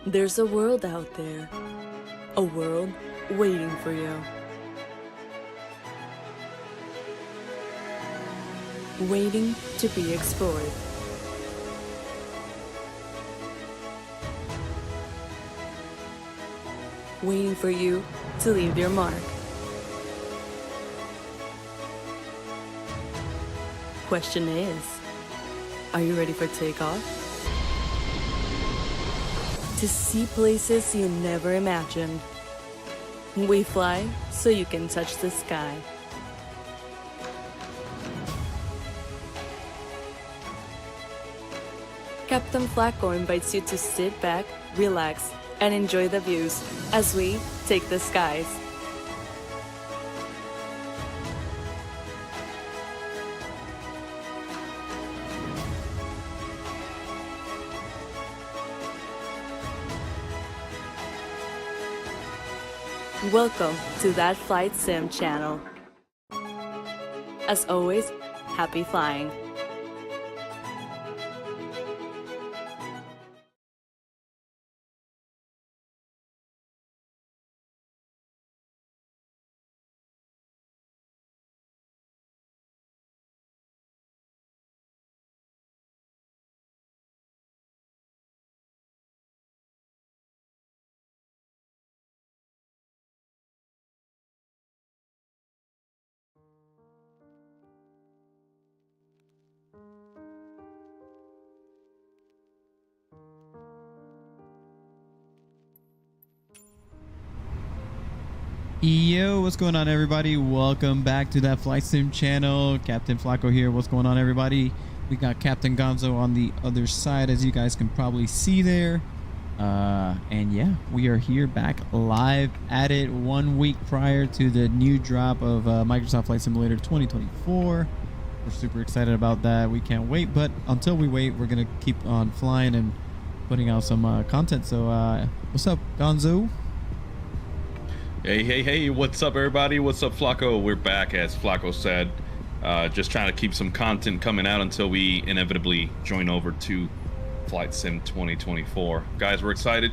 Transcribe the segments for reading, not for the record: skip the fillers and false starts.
There's a world out there, a world waiting for you. Waiting to be explored. Waiting for you to leave your mark. Question is, are you ready for takeoff? To see places you never imagined. We fly so you can touch the sky. Captain Flacco invites you to sit back, relax, and enjoy the views as we take the skies. Welcome to That Flight Sim channel. As always, happy flying. Yo, what's going on, everybody? Welcome back to That Flight Sim channel. Captain Flacco here. What's going on, everybody? We got Captain Gonzo on the other side, as you guys can probably see there. And yeah, we are here back live at it 1 week prior to the new drop of Microsoft Flight Simulator 2024. We're super excited about that. We can't wait, but until we wait, we're gonna keep on flying and putting out some content. So what's up, Gonzo? Hey, what's up, everybody? What's up, Flacco? We're back, as Flacco said. Just trying to keep some content coming out until we inevitably join over to Flight Sim 2024. Guys, we're excited.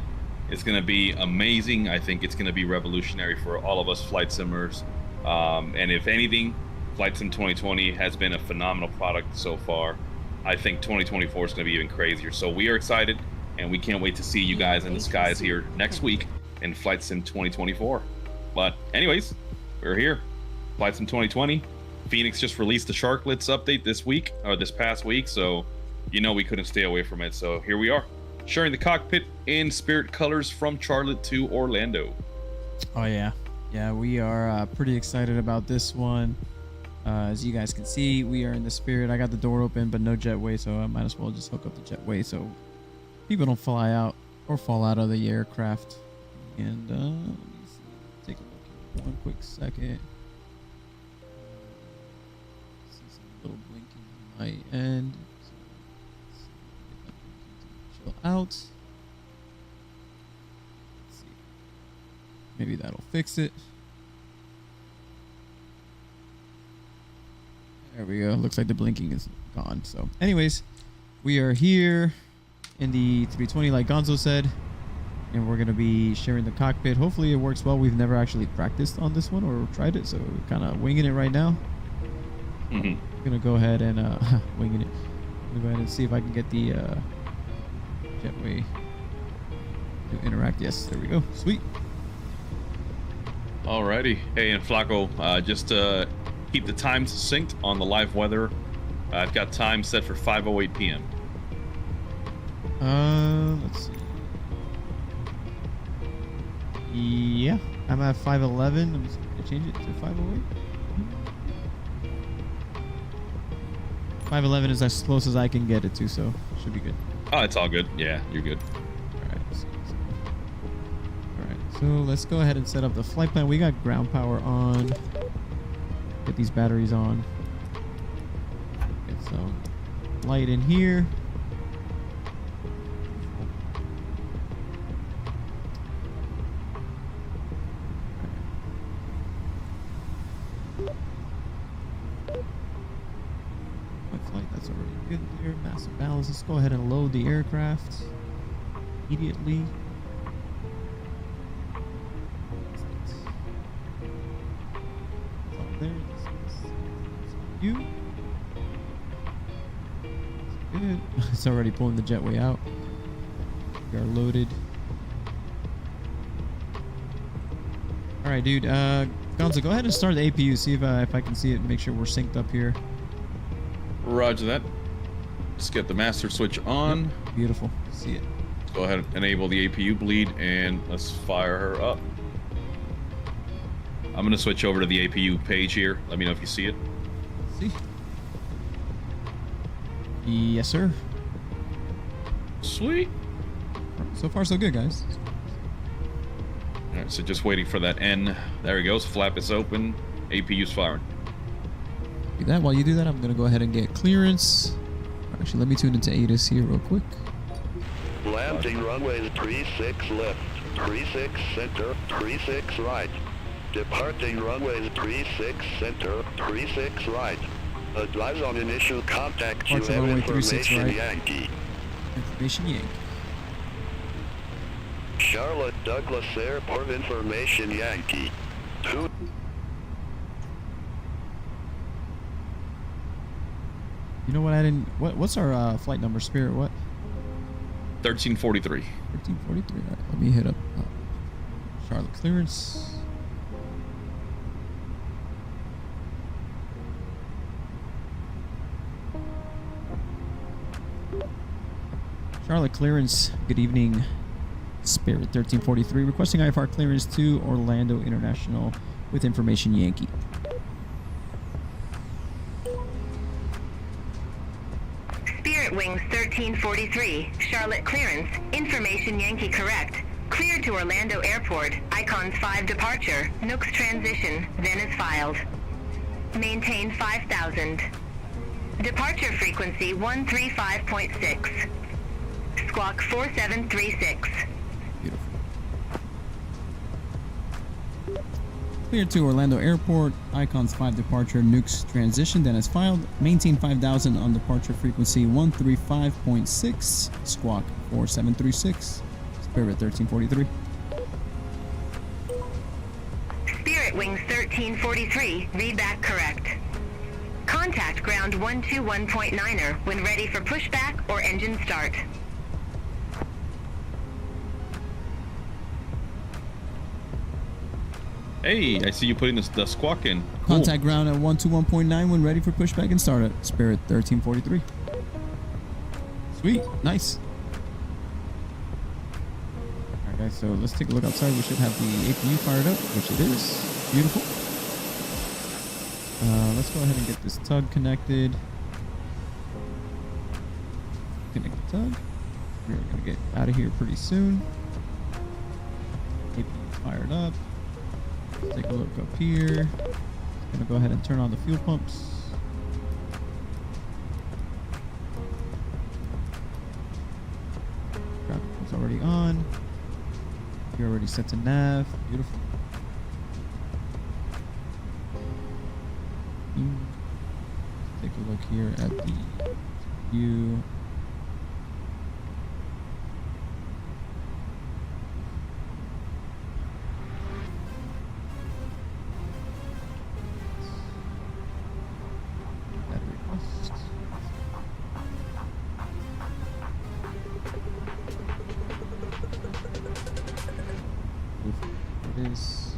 It's going to be amazing. I think it's going to be revolutionary for all of us flight simmers. And if anything, Flight Sim 2020 has been a phenomenal product so far. I think 2024 is going to be even crazier. So we are excited, and we can't wait to see you guys in the skies here next week in Flight Sim 2024. But anyways, we're here. Flight Sim 2020. Fenix just released the Sharklets update this past week, so you know we couldn't stay away from it. So here we are, sharing the cockpit in spirit colors from Charlotte to Orlando. Oh yeah, we are pretty excited about this one. As you guys can see, we are in the spirit. I got the door open, but no jetway, so I might as well just hook up the jetway so people don't fly out or fall out of the aircraft. And let me see. Take a look here. One quick second. See some little blinking on my end. So let's chill out. Let's see. Maybe that'll fix it. There we go. Looks like the blinking is gone. So anyways, we are here in the 320 like Gonzo said, and we're going to be sharing the cockpit. Hopefully it works well. We've never actually practiced on this one or tried it, so we're kind of winging it right now. I'm going to go ahead and winging it. I'm going to go ahead and see if I can get the jetway to interact. Yes, there we go. Sweet. Alrighty. Hey, and Flacco, just keep the times synced on the live weather. I've got time set for 5:08 p.m. Let's see. Yeah, I'm at 5:11. I'm just gonna change it to 5:08. 5:11 is as close as I can get it to, so should be good. Oh, it's all good. Yeah, you're good. Alright, so let's go ahead and set up the flight plan. We got ground power on. Get these batteries on. Get some light in here. That's already good there. Massive balance. Let's go ahead and load the aircraft immediately. There. You. Good. It's already pulling the jetway out. We are loaded. All right, dude. Gonzo, go ahead and start the APU. See if I can see it and make sure we're synced up here. Roger that. Let's get the master switch on. Yep. Beautiful. See it. Go ahead and enable the APU bleed and let's fire her up. I'm gonna switch over to the APU page here. Let me know if you see it. See. Yes, sir. Sweet. So far, so good, guys. All right, so just waiting for that N. There he goes. Flap is open. APU's firing. Do that. While you do that, I'm gonna go ahead and get clearance. Actually, let me tune into ATIS here real quick. Landing runway 36 left, 36 center, 36 right. Departing runway 36 center, 36 right. Advise on initial contact. You Departure have runway 36 information right. Yankee. Information Yankee. Charlotte Douglas Airport information Yankee. 2. You know what? I didn't. What's our flight number? Spirit? What? 1343. 1343. All right, let me hit up Charlotte clearance. Charlotte clearance. Good evening, Spirit 1343. Requesting IFR clearance to Orlando International with information Yankee. Spirit Wings 1343, Charlotte clearance, information Yankee correct. Cleared to Orlando Airport, Icons 5 departure, Nooks transition, then is filed. Maintain 5000. Departure frequency 135.6. Squawk 4736. Beautiful. Cleared to Orlando Airport, Icons 5 departure, Nooks transition, then is filed. Maintain 5000 on departure frequency 135.6, squawk 4736, Spirit 1343. Spirit Wings 1343, read back correct. Contact ground 121.9er when ready for pushback or engine start. Hey, I see you putting the squawk in. Cool. Contact ground at 121.9 when ready for pushback and start at Spirit 1343. Sweet, nice. Alright guys, so let's take a look outside. We should have the APU fired up, which it is. Beautiful. Let's go ahead and get this tug connected. Connect the tug. We're gonna get out of here pretty soon. APU fired up. Let's take a look up here. Gonna go ahead and turn on the fuel pumps. Traffic was already on. You're already set to nav. Beautiful. Take a look here at the view. Battery cost. It is.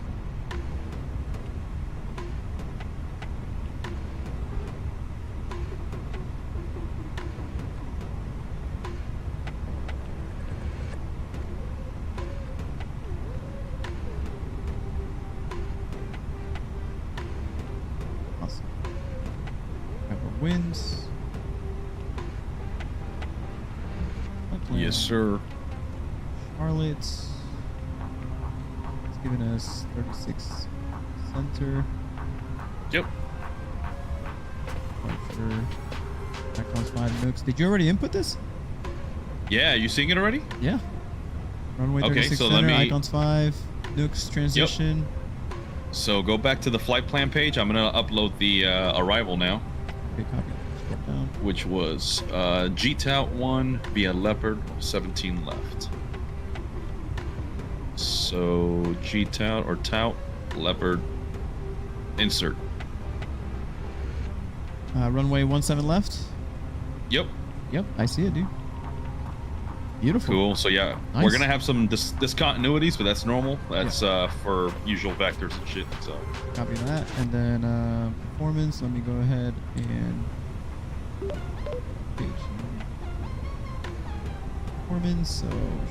Awesome. Have our winds. Yes, sir. Sharklets. It's giving us 36 center. Yep. Departure. Icons 5 Nooks. Did you already input this? Yeah, you seeing it already? Yeah. Runway Okay, 36 so center, let me- Icons 5, Nooks transition. So go back to the flight plan page. I'm gonna upload the arrival now, Okay, copy. Scroll down. which was GTOUT 1 via Leopard 17 left. So GTOUT or Tout Leopard insert. Runway 17 left. Yep. Yep, I see it, dude. Beautiful. Cool. So yeah, Nice. we're gonna have some discontinuities, but that's normal. That's for usual vectors and shit. So Copy that. And then performance. Let me go ahead and performance. So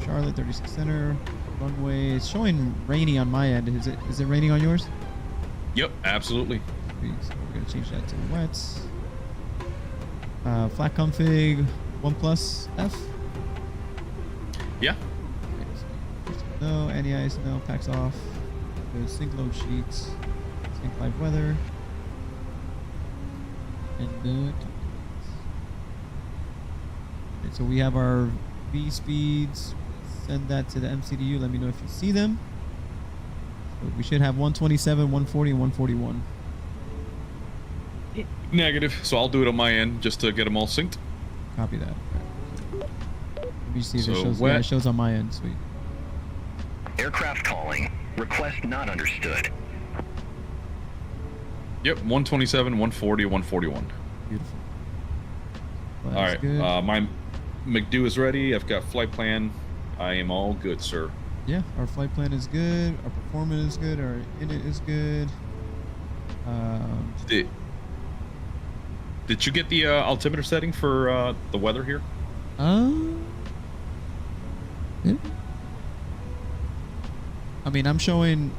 Charlotte 36 center runway. It's showing rainy on my end. Is it raining on yours? yep, absolutely. Sweet. So we're gonna change that to wets. Flat config 1 plus F. Yeah. No, anti-ice, no, packs off. Good sync load sheets. Sync live weather. And okay, so we have our V speeds. Send that to the MCDU. Let me know if you see them. So we should have 127, 140, and 141. Negative. So I'll do it on my end just to get them all synced. Copy that. Let me see if So it shows. wet. Yeah, it shows on my end. Sweet. Aircraft calling. Request not understood. Yep, 127, 140, 141. Beautiful. All That's right. good. My McDo is ready. I've got flight plan. I am all good, sir. Yeah, our flight plan is good. Our performance is good. Our init is good. Did you get the altimeter setting for the weather here? Yeah. I mean, I'm showing.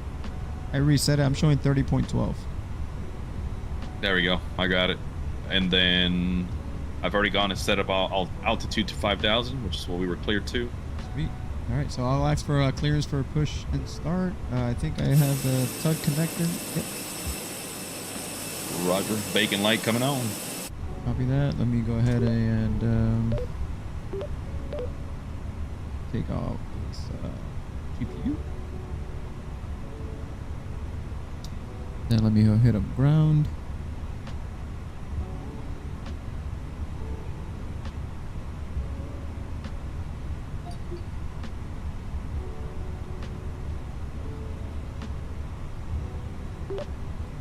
I reset it. I'm showing 30.12. There we go. I got it. And then I've already gone and set up altitude to 5,000, which is what we were cleared to. Sweet. All right, so I'll ask for clearance for push and start. I think I have the tug connected. Yep. Roger. Bacon light coming on. Copy that. Let me go ahead and take off this GPU. Then let me go hit up ground.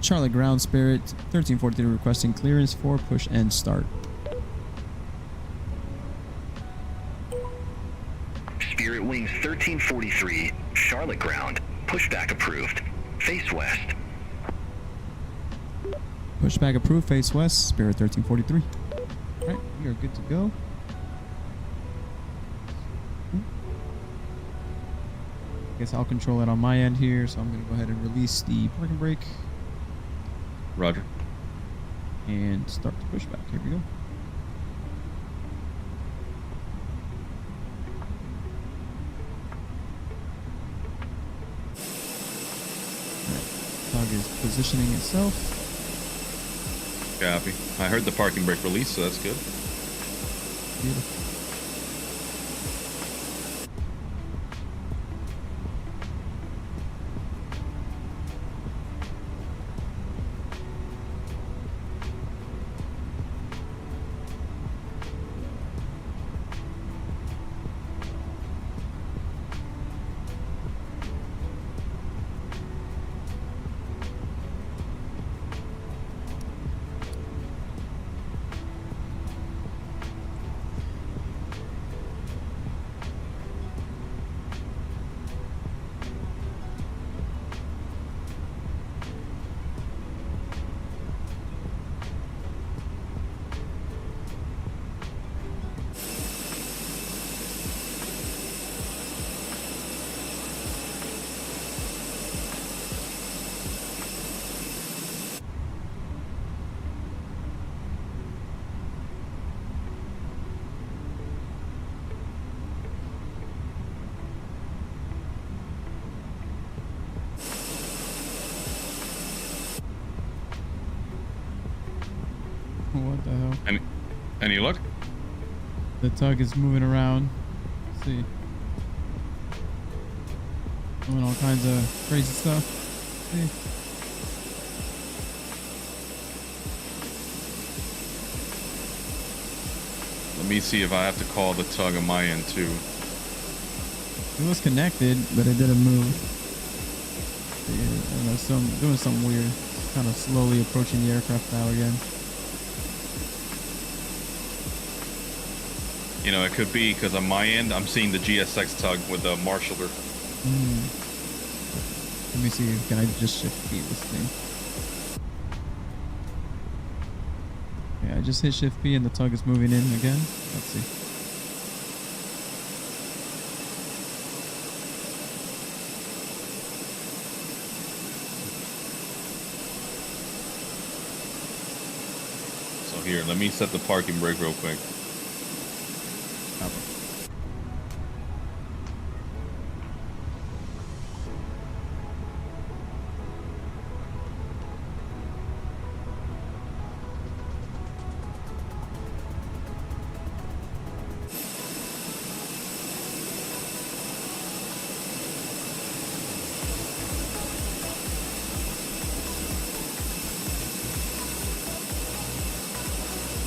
Charlotte Ground Spirit 1343 requesting clearance for push and start. Spirit Wings 1343, Charlotte Ground. Pushback approved. Face west. Pushback approved, face west, Spirit 1343. Alright, we are good to go. Guess I'll control it on my end here, so I'm going to go ahead and release the parking brake. Roger. And start the pushback. Here we go. Alright, tug is positioning itself. Copy. I heard the parking brake release, so that's good. Beautiful. What the hell? Any luck? The tug is moving around. Let's see. Doing all kinds of crazy stuff. Let's see. Let me see if I have to call the tug on my end too. It was connected, but it didn't move. Yeah, and doing something weird. Kind of slowly approaching the aircraft now again. You know, it could be because on my end, I'm seeing the GSX tug with the marshaller. Let me see. Can I just shift B this thing? Yeah, I just hit shift B and the tug is moving in again. Let's see. So here, let me set the parking brake real quick.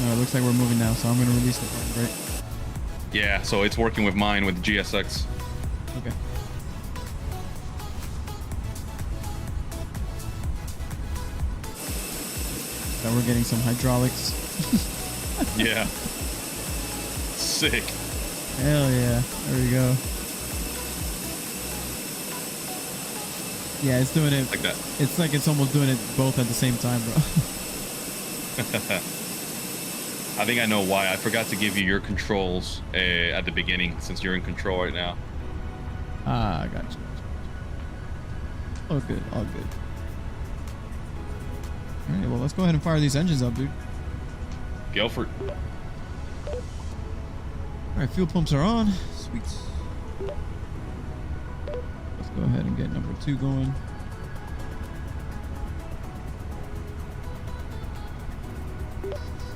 It looks like we're moving now, so I'm going to release the parking brake. Yeah, so it's working with mine with the GSX. Okay. Now we're getting some hydraulics. Yeah. Sick. Hell yeah. There we go. Yeah, it's doing it Like that. It's like it's almost doing it both at the same time, bro. I think I know why. I forgot to give you your controls at the beginning since you're in control right now. Ah, gotcha. All good, all good. All right, well, let's go ahead and fire these engines up, dude. Go for it. All right, fuel pumps are on. Sweet. Let's go ahead and get number 2 going.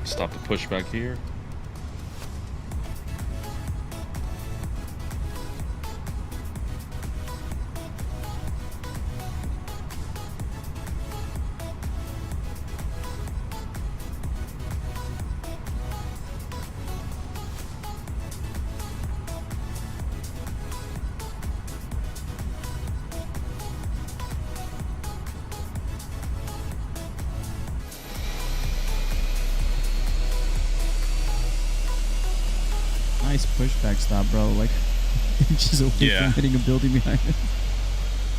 Stop the pushback here. Nice pushback stop, bro. Like, inches away Yeah. from hitting a building behind it.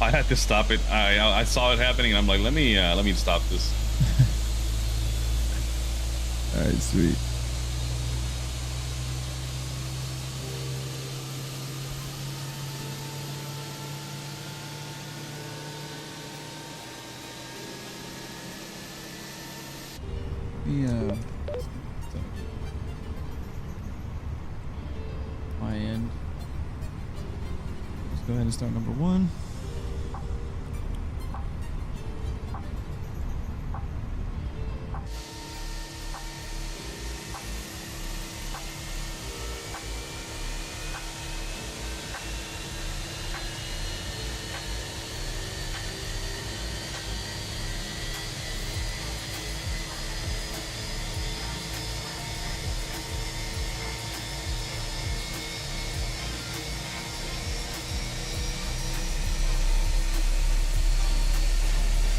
I had to stop it. I saw it happening, and I'm like, let me stop this. All right, sweet. Yeah. My end. Let's go ahead and start number 1.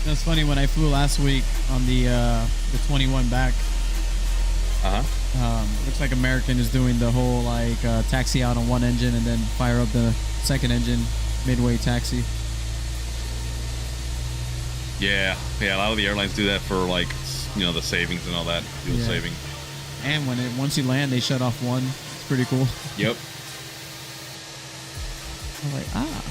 That's funny. When I flew last week on the 21 back, looks like American is doing the whole like taxi out on one engine and then fire up the second engine midway taxi. Yeah, a lot of the airlines do that for like, you know, the savings and all that, fuel saving. And once you land, they shut off one. It's pretty cool. Yep. I'm like, ah.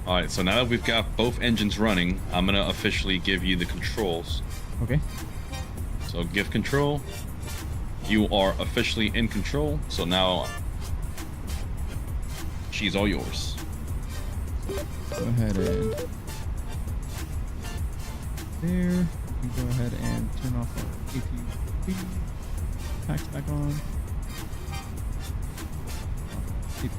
All right, so now that we've got both engines running, I'm gonna officially give you the controls. Okay. So give control. You are officially in control. So now she's all yours. Go ahead and there. We go ahead and turn off our APU. Packs back on. APU.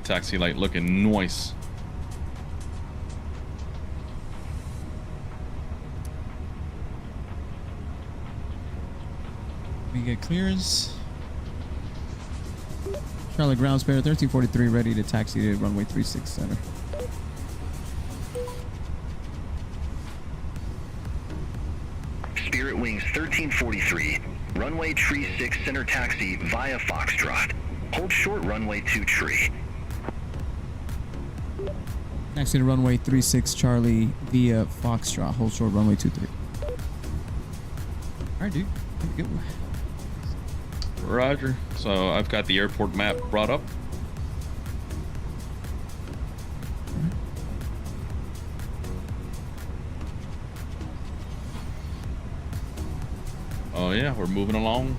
Taxi light looking nice. clearance. Charlotte ground spare 1343 ready to taxi to runway 36 center. Spirit Wings 1343, runway tree 6 center taxi via Foxtrot. Hold short runway 2 tree. Taxi to runway 36 Charlie via Foxtrot. Hold short runway 23. Alright, dude. Good one. Roger. So I've got the airport map brought up. Oh yeah, we're moving along.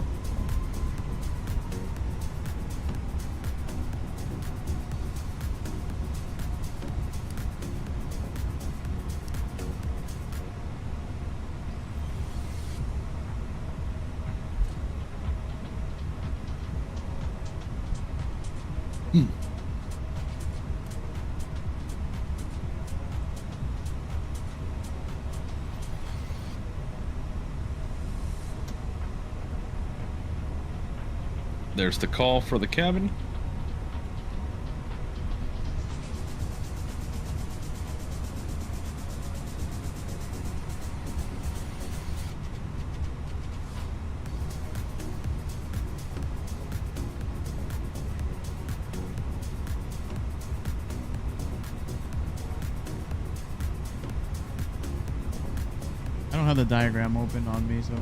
There's the call for the cabin. I don't have the diagram open on me, so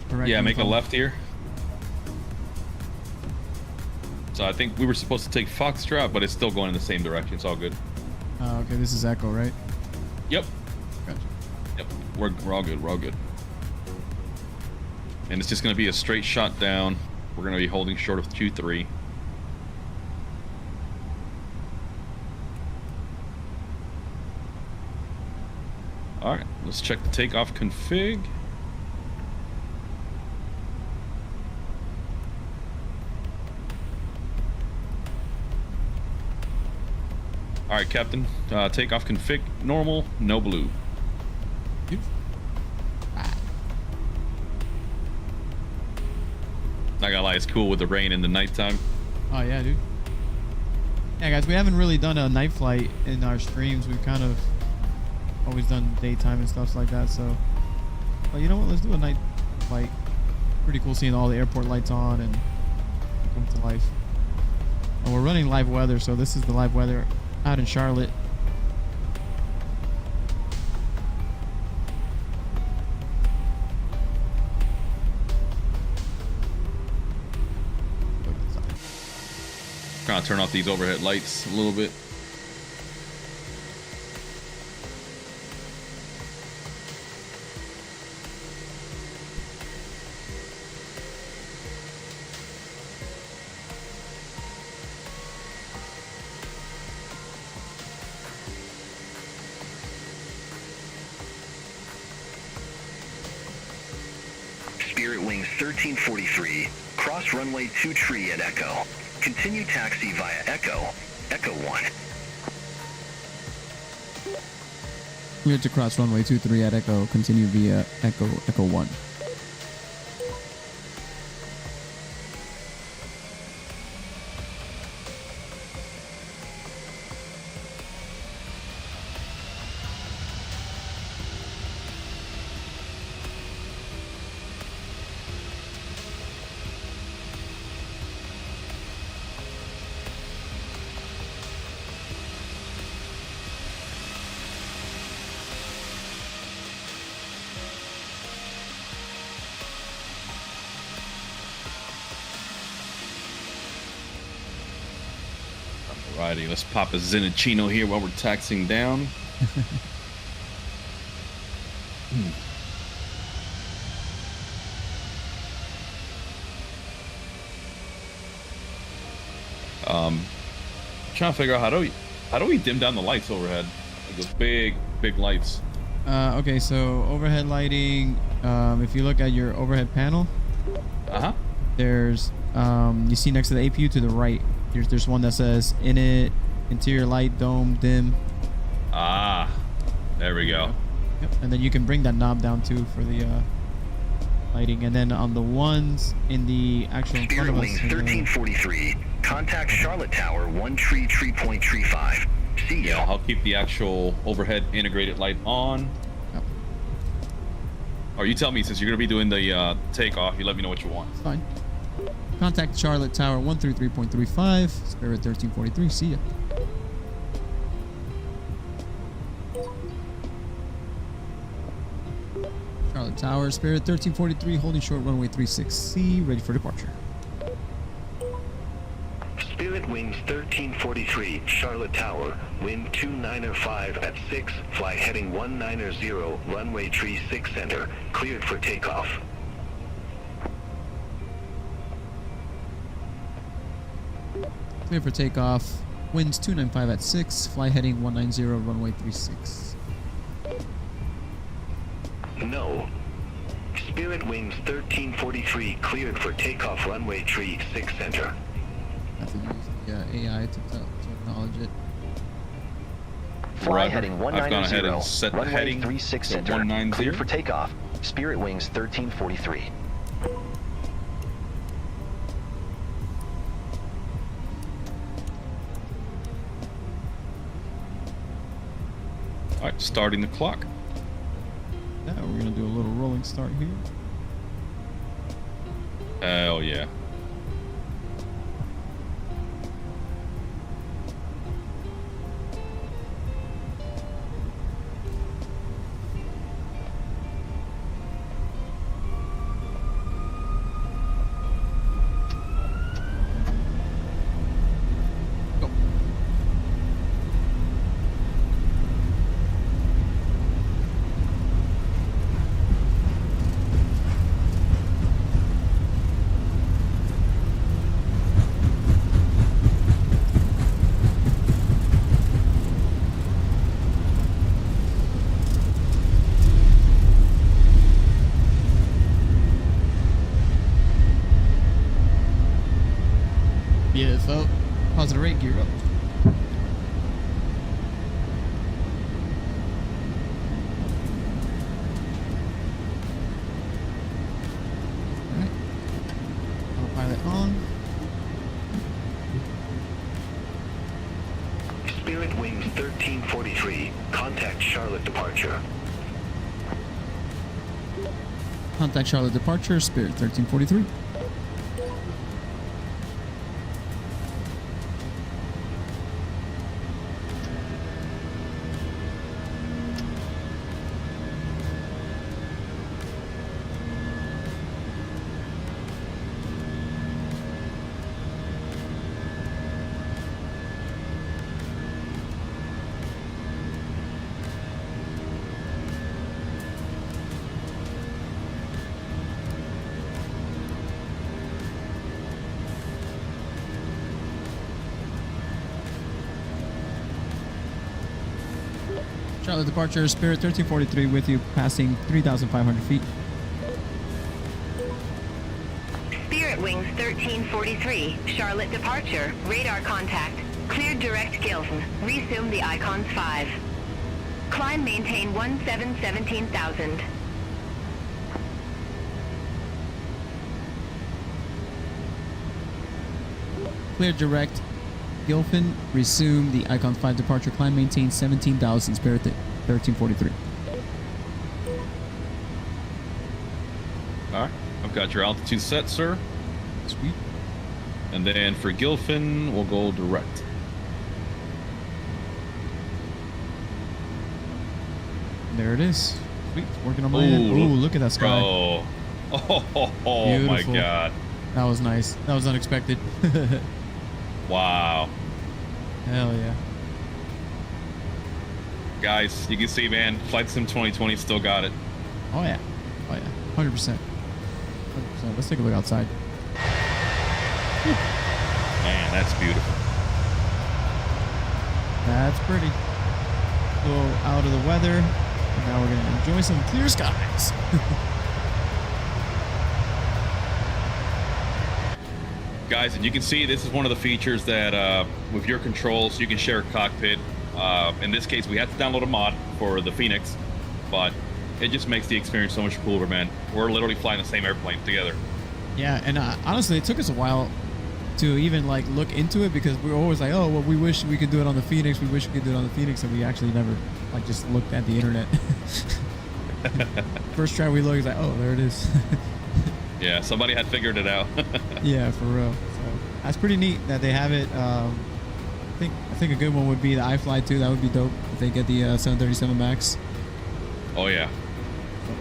correct Yeah, me make if a I'm- left here. So I think we were supposed to take Foxtrot, but it's still going in the same direction. It's all good. Okay, this is Echo, right? Yep. Gotcha. Yep. We're all good. We're all good. And it's just going to be a straight shot down. We're going to be holding short of Q3. All right, let's check the takeoff config. All right, Captain. Takeoff config normal, no blue. Beautiful. Not gonna lie, it's cool with the rain in the nighttime. Oh yeah, dude. Yeah, guys, we haven't really done a night flight in our streams. We've kind of always done daytime and stuff like that. So, but you know what? Let's do a night flight. Pretty cool seeing all the airport lights on and come to life. And we're running live weather, so this is the live weather out in Charlotte. Trying to turn off these overhead lights a little bit. Spirit Wings 1343, cross runway 2 tree at Echo. Continue taxi via Echo 1. Clear to cross runway 23 at Echo. Continue via Echo 1. Alrighty, let's pop a Zenachino here while we're taxiing down. Trying to figure out how do we dim down the lights overhead? Like those big lights. Okay, so overhead lighting. If you look at your overhead panel, there's you see next to the APU to the right. There's one that says interior light dome dim. Ah, there we go. Yep. And then you can bring that knob down too for the lighting. And then on the ones in the actual in front Spirit of us. Wings 1343. Contact Charlotte Tower 1 tree point tree 5. See ya. Yeah, I'll keep the actual overhead integrated light on. Yep. Or you tell me, since you're gonna be doing the takeoff, you let me know what you want. It's fine. Contact Charlotte Tower 133.35. Spirit 1343. See ya. Charlotte Tower, Spirit 1343, holding short runway 36C, ready for departure. Spirit Wings 1343, Charlotte Tower, wind 2905 at 6, fly heading 190, runway tree 6 center, cleared for takeoff. Clear for takeoff, winds 295 at 6, fly heading 190, runway 36. No. Spirit Wings 1343, cleared for takeoff, runway tree 6 center. Have to use the AI to acknowledge it. Fly Roger. heading I've gone ahead 190, and set the runway heading 36 to center, 190. cleared for takeoff. Spirit Wings 1343. All right, starting the clock. Yeah, we're gonna do a little rolling start here. Hell yeah. Go. Beautiful. Positive rate, gear up. Alright. Autopilot on. Spirit Wings 1343, contact Charlotte departure. Contact Charlotte departure, Spirit 1343. Charlotte departure, Spirit 1343 with you, passing 3,500 feet. Spirit Wings 1343, Charlotte departure, radar contact, cleared direct Gilson, resume the Icons 5. Climb maintain 17,000. Clear direct. Gilfin, resume the Icon 5 departure. Climb maintain 17,000. Spirit 1343. All right, I've got your altitude set, sir. Sweet. And then for Gilfin, we'll go direct. There it is. Sweet. It's working on my end. Ooh, look at that sky. Bro. Oh my Beautiful. God. That was nice. That was unexpected. Wow. Hell yeah. Guys, you can see, man, Flight Sim 2020 still got it. Oh yeah. Oh yeah. 100%. 100%. Let's take a look outside. Whew. Man, that's beautiful. That's pretty. Go out of the weather. And now we're gonna enjoy some clear skies. Guys, and you can see this is one of the features that with your controls, you can share a cockpit. In this case, we had to download a mod for the Fenix, but it just makes the experience so much cooler, man. We're literally flying the same airplane together. Yeah, and honestly, it took us a while to even like look into it because we were always like, oh, well, we wish we could do it on the Phoenix. We wish we could do it on the Phoenix, and we actually never like just looked at the internet. First try we looked, it's like, oh, there it is. Yeah, somebody had figured it out. Yeah, for real. So that's pretty neat that they have it. I think a good one would be the iFly too. That would be dope if they get the 737 Max. Oh yeah. So,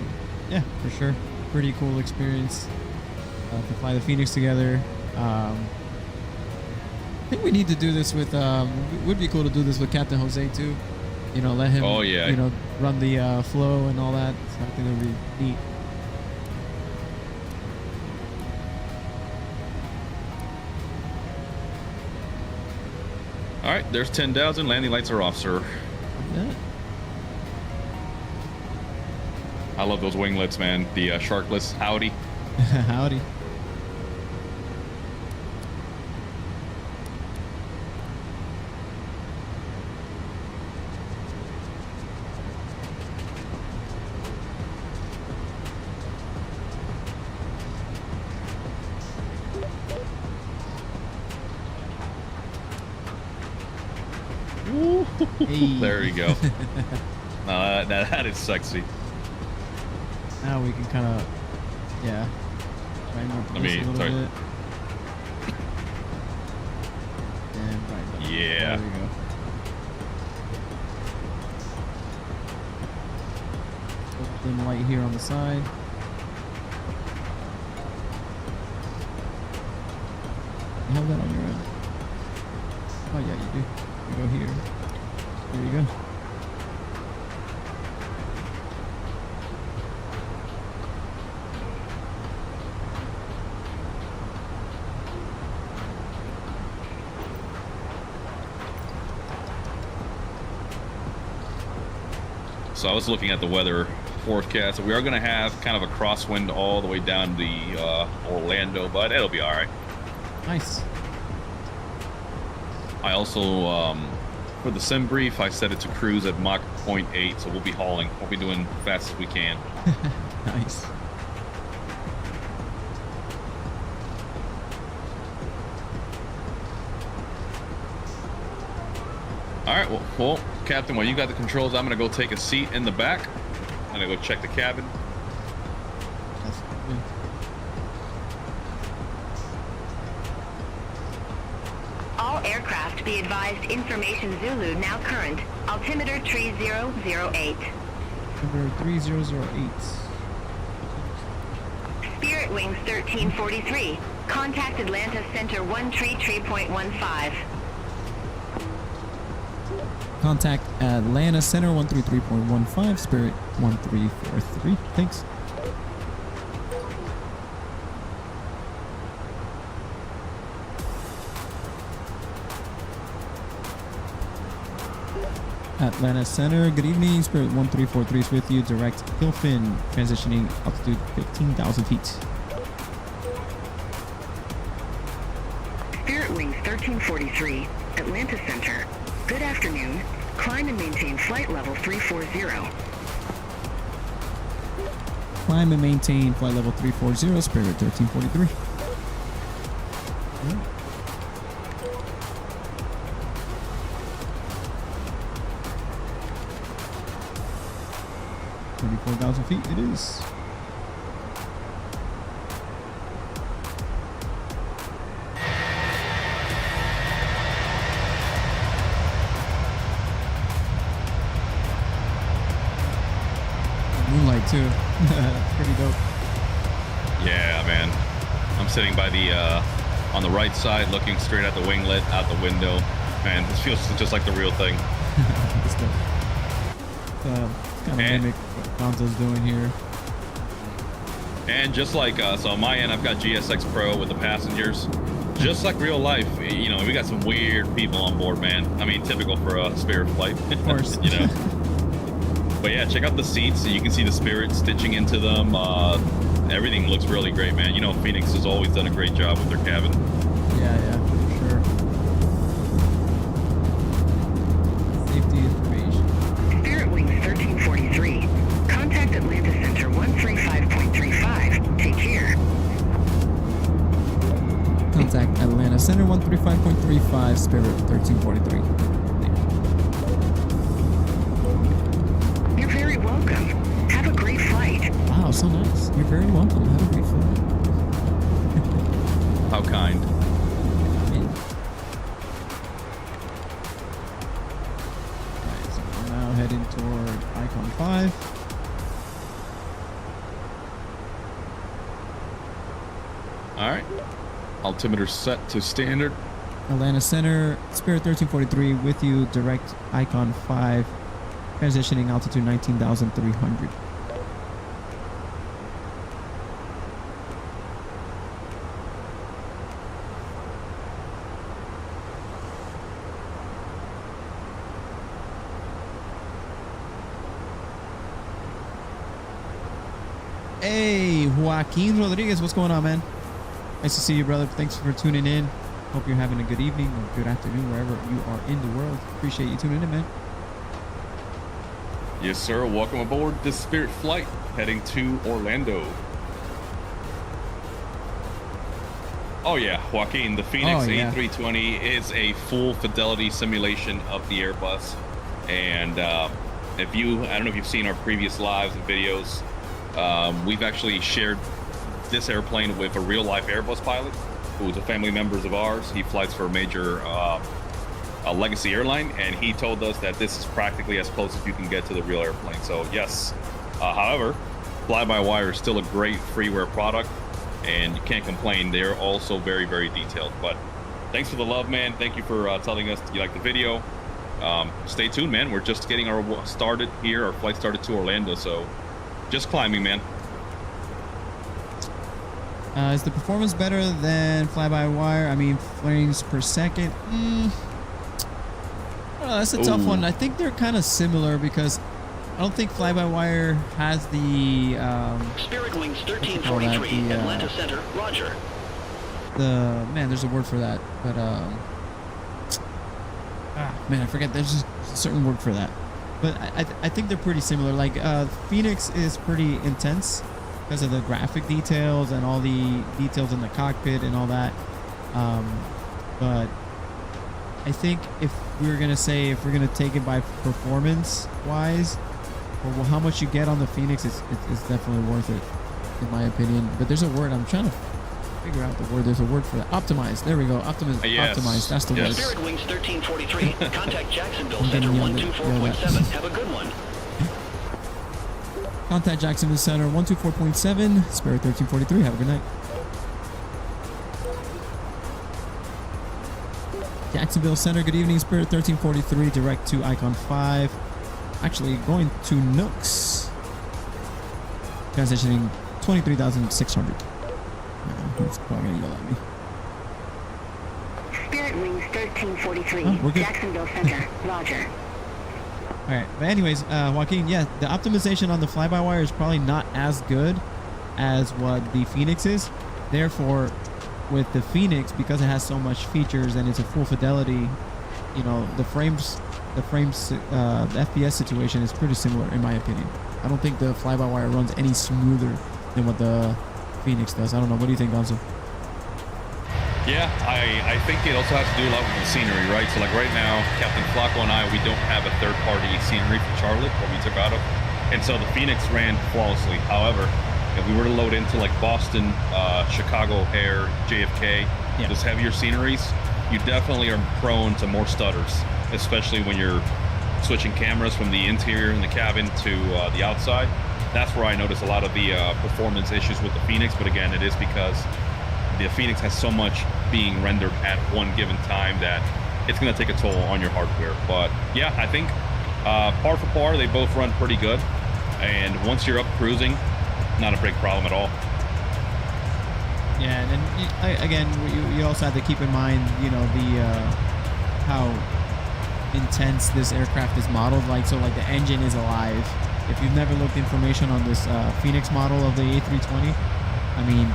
yeah, for sure. Pretty cool experience to fly the Phoenix together. I think we need to do this with. It would be cool to do this with Captain Jose too. You know, let him. Oh yeah. You know, run the flow and all that. So I think that would be neat. All right, there's 10,000. Landing lights are off, sir. Yeah. I love those winglets, man. The Sharklets. Howdy. Howdy. Hey. There you go. No, that is sexy. Now we can kind of, yeah. Try and move Let me- this a little sorry. bit. And right button. Yeah. There we go. Dim light here on the side. You have that on your end. Oh yeah, you do. You go here. There you go. So I was looking at the weather forecast. We are going to have kind of a crosswind all the way down to Orlando, but it'll be all right. Nice. I also, for the sim brief, I set it to cruise at Mach 0.8, so we'll be hauling. We'll be doing fast as we can. Nice. All right, well, Captain, while you got the controls, I'm going to go take a seat in the back. I'm going to go check the cabin. That's good. All aircraft be advised information Zulu now current. Altimeter 3008. Number 3008. Spirit Wings 1343. Contact Atlanta Center 133.15. Contact Atlanta Center 133.15, Spirit 1343. Thanks. Atlanta Center, good evening. Spirit 1343 is with you. Direct Hillfin, transitioning altitude 15,000 feet. Spirit Wings 1343. Atlanta Center. Good afternoon. Climb and maintain flight level 340. Climb and maintain flight level 340, Spirit 1343. Yeah. 24,000 feet it is. Moonlight too. Pretty dope. Yeah, man. I'm sitting by the on the right side, looking straight at the winglet out the window. Man, this feels just like the real thing. It's dope. Kind of mimic what Gonzo's doing here. And just like so on my end, I've got GSX Pro with the passengers. Just like real life, you know, we got some weird people on board, man. I mean, typical for a Spirit flight. Of course. You know. But yeah, check out the seats so you can see the Spirit stitching into them. Everything looks really great, man. You know, Phoenix has always done a great job with their cabin. Yeah, for sure. Safety information. Spirit Wings 1343. Contact Atlanta 135.35, Spirit 1343. You're very welcome. Have a great flight. Wow, so nice. You're very welcome. Have a great flight. How kind. Alright, so we're now heading toward Icon 5. All right. Altimeter set to standard. Atlanta Center, Spirit 1343 with you, direct Icon 5, transitioning altitude 19,300. Hey, Joaquin Rodriguez, what's going on, man? Nice to see you, brother. Thanks for tuning in. Hope you're having a good evening or good afternoon wherever you are in the world. Appreciate you tuning in, man. Yes, sir. Welcome aboard this Spirit flight heading to Orlando. Oh yeah, Joaquin, the Fenix A320 is a full fidelity simulation of the Airbus. And I don't know if you've seen our previous lives and videos, we've actually shared this airplane with a real life Airbus pilot who is a family member of ours. He flies for a major a legacy airline, and he told us that this is practically as close as you can get to the real airplane. So yes, however, fly-by-wire is still a great freeware product, and you can't complain. They're also very, very detailed. But thanks for the love, man. Thank you for telling us you like the video. Stay tuned, man. We're just getting our flight started to Orlando, so just climbing, man. Is the performance better than fly-by-wire? I mean, frames per second? That's a tough one. I think they're kind of similar because I don't think fly-by-wire has the... Spirit Wings 1343, Atlanta Center, roger. Man, there's a word for that, but... man, I forget. There's just a certain word for that. But I think they're pretty similar. Like, Phoenix is pretty intense because of the graphic details and all the details in the cockpit and all that. But I think if we're going to take it by performance wise, or how much you get on the Phoenix, it's definitely worth it, in my opinion. But there's a word. I'm trying to figure out the word. There's a word for that. Optimized. There we go. Yes. Optimized. That's the word. Spirit Wings 1343, contact Jacksonville Center 124.7. Have a good one. Contact Jacksonville Center 124.7, Spirit 1343. Have a good night. Jacksonville Center, good evening. Spirit 1343, direct to Icon 5. Actually going to Nooks. Transitioning 23,600. He's probably going to yell at me. Spirit Wings 1343, we're good. Jacksonville Center, roger. All right, but anyways, Joaquin, yeah, the optimization on the fly-by-wire is probably not as good as what the Phoenix is. Therefore, with the Phoenix, because it has so much features and it's a full fidelity, you know, the FPS situation is pretty similar in my opinion. I don't think the fly-by-wire runs any smoother than what the Phoenix does. I don't know. What do you think, Gonzo? Yeah, I think it also has to do a lot with the scenery, right? So like right now, Captain Flacco and I, we don't have a third-party scenery for Charlotte, what we took out of. And so the Phoenix ran flawlessly. However, if we were to load into like Boston, Chicago, O'Hare, JFK, those heavier sceneries, you definitely are prone to more stutters, especially when you're switching cameras from the interior in the cabin to the outside. That's where I notice a lot of the performance issues with the Phoenix. But again, it is because the Phoenix has so much being rendered at one given time that it's going to take a toll on your hardware. But yeah, I think par for par, they both run pretty good. And once you're up cruising, not a big problem at all. Yeah, and then again, you also have to keep in mind, you know, the how intense this aircraft is modeled. Like, so like the engine is alive. If you've never looked information on this Phoenix model of the A320, I mean,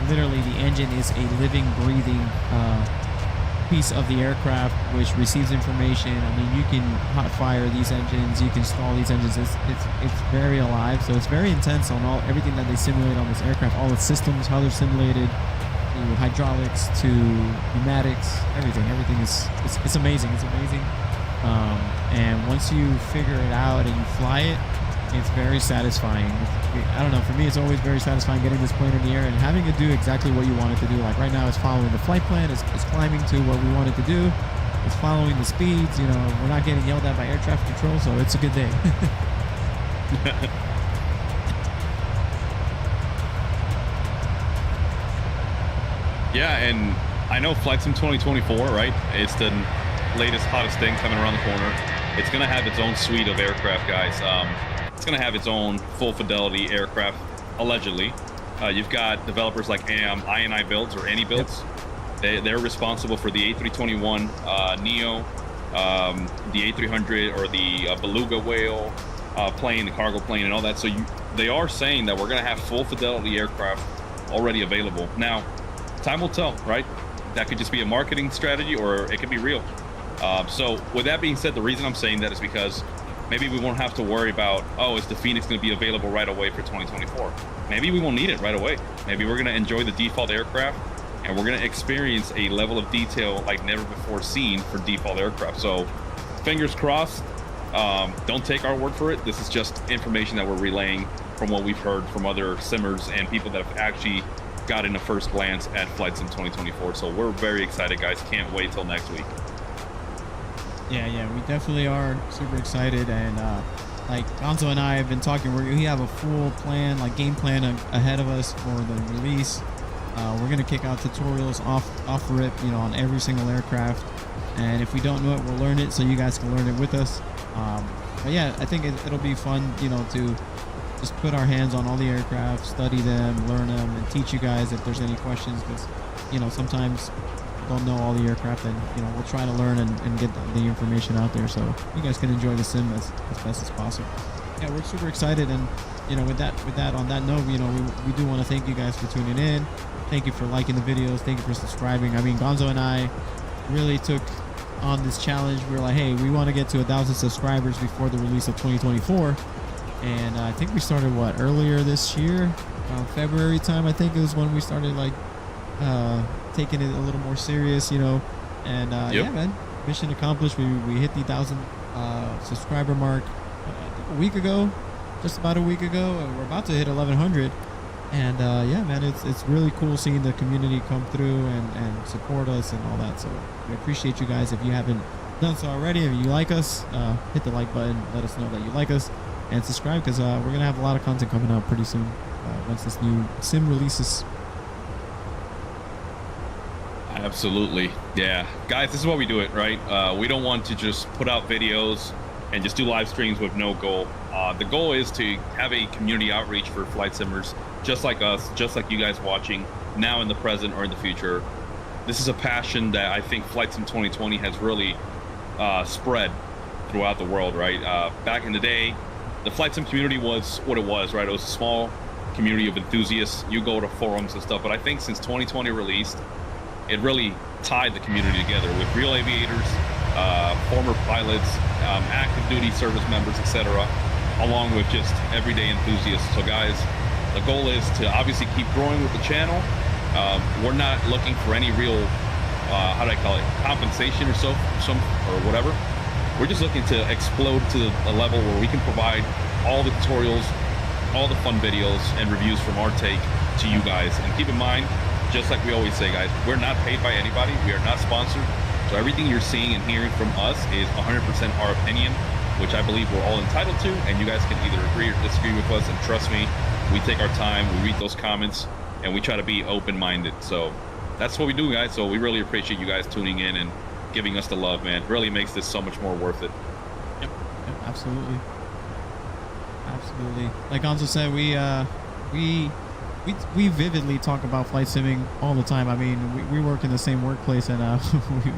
literally the engine is a living, breathing piece of the aircraft which receives information. I mean, you can hot fire these engines, you can stall these engines. It's very alive, so it's very intense on everything that they simulate on this aircraft, all its systems, how they're simulated, hydraulics to pneumatics, everything is it's amazing. It's amazing. And once you figure it out and you fly it, it's very satisfying. I don't know, for me it's always very satisfying getting this plane in the air and having it do exactly what you want it to do. Like right now it's following the flight plan, it's climbing to what we want it to do, it's following the speeds, you know, we're not getting yelled at by air traffic control, so it's a good day. Yeah, and I know Flight Sim 2024, right? It's the latest, hottest thing coming around the corner. It's going to have its own suite of aircraft, guys. It's going to have its own full fidelity aircraft, allegedly. You've got developers like INI Builds or Any Builds. Yep. They're responsible for the A321 Neo, the A300 or the Beluga Whale plane, the cargo plane, and all that. So they are saying that we're going to have full fidelity aircraft already available. Now, time will tell, right? That could just be a marketing strategy or it could be real. So with that being said, the reason I'm saying that is because maybe we won't have to worry about, oh, is the Fenix going to be available right away for 2024? Maybe we won't need it right away. Maybe we're going to enjoy the default aircraft and we're going to experience a level of detail like never before seen for default aircraft. So fingers crossed. Don't take our word for it. This is just information that we're relaying from what we've heard from other simmers and people that have actually gotten a first glance at Flight Sim 2024. So we're very excited, guys. Can't wait till next week. Yeah, we definitely are super excited, and like Gonzo and I have been talking, we have a full plan, like game plan ahead of us for the release. We're gonna kick out tutorials off rip, you know, on every single aircraft, and if we don't know it, we'll learn it so you guys can learn it with us. But yeah, I think it'll be fun, you know, to just put our hands on all the aircraft, study them, learn them, and teach you guys if there's any questions, because you know sometimes don't know all the aircraft, and you know we'll try to learn and get the information out there so you guys can enjoy the sim as best as possible. Yeah, we're super excited, and you know with that on that note, you know we do want to thank you guys for tuning in. Thank you for liking the videos. Thank you for subscribing. I mean, Gonzo and I really took on this challenge. We were like, hey, we want to get to 1,000 subscribers before the release of 2024, and I think we started earlier this year, February time. I think it was when we started like taking it a little more serious, you know, and yep. Yeah, man, mission accomplished. We hit the 1,000 subscriber mark a week ago, just about a week ago, and we're about to hit 1,100. And yeah, man, it's really cool seeing the community come through and support us and all that. So we appreciate you guys. If you haven't done so already, if you like us, hit the like button, let us know that you like us, and subscribe, because we're gonna have a lot of content coming out pretty soon once this new sim releases. Absolutely. Yeah, guys, this is why we do it, right? We don't want to just put out videos and just do live streams with no goal. The goal is to have a community outreach for flight simmers just like us, just like you guys watching now, in the present or in the future. This is a passion that I think Flight Sim 2020 has really spread throughout the world, right? Back in the day, the Flight Sim community was what it was, right? It was a small community of enthusiasts. You go to forums and stuff, but I think since 2020 released, it really tied the community together with real aviators, former pilots, active duty service members, etc., along with just everyday enthusiasts. So guys, the goal is to obviously keep growing with the channel. We're not looking for any real, how do I call it, compensation or whatever. We're just looking to explode to a level where we can provide all the tutorials, all the fun videos and reviews from our take to you guys. And keep in mind, just like we always say, guys, we're not paid by anybody. We are not sponsored. So everything you're seeing and hearing from us is 100% our opinion, which I believe we're all entitled to. And you guys can either agree or disagree with us. And trust me, we take our time, we read those comments, and we try to be open-minded. So that's what we do, guys. So we really appreciate you guys tuning in and giving us the love, man. It really makes this so much more worth it. Yep, absolutely. Absolutely. Like Gonzo said, we vividly talk about flight simming all the time. I mean, we work in the same workplace, and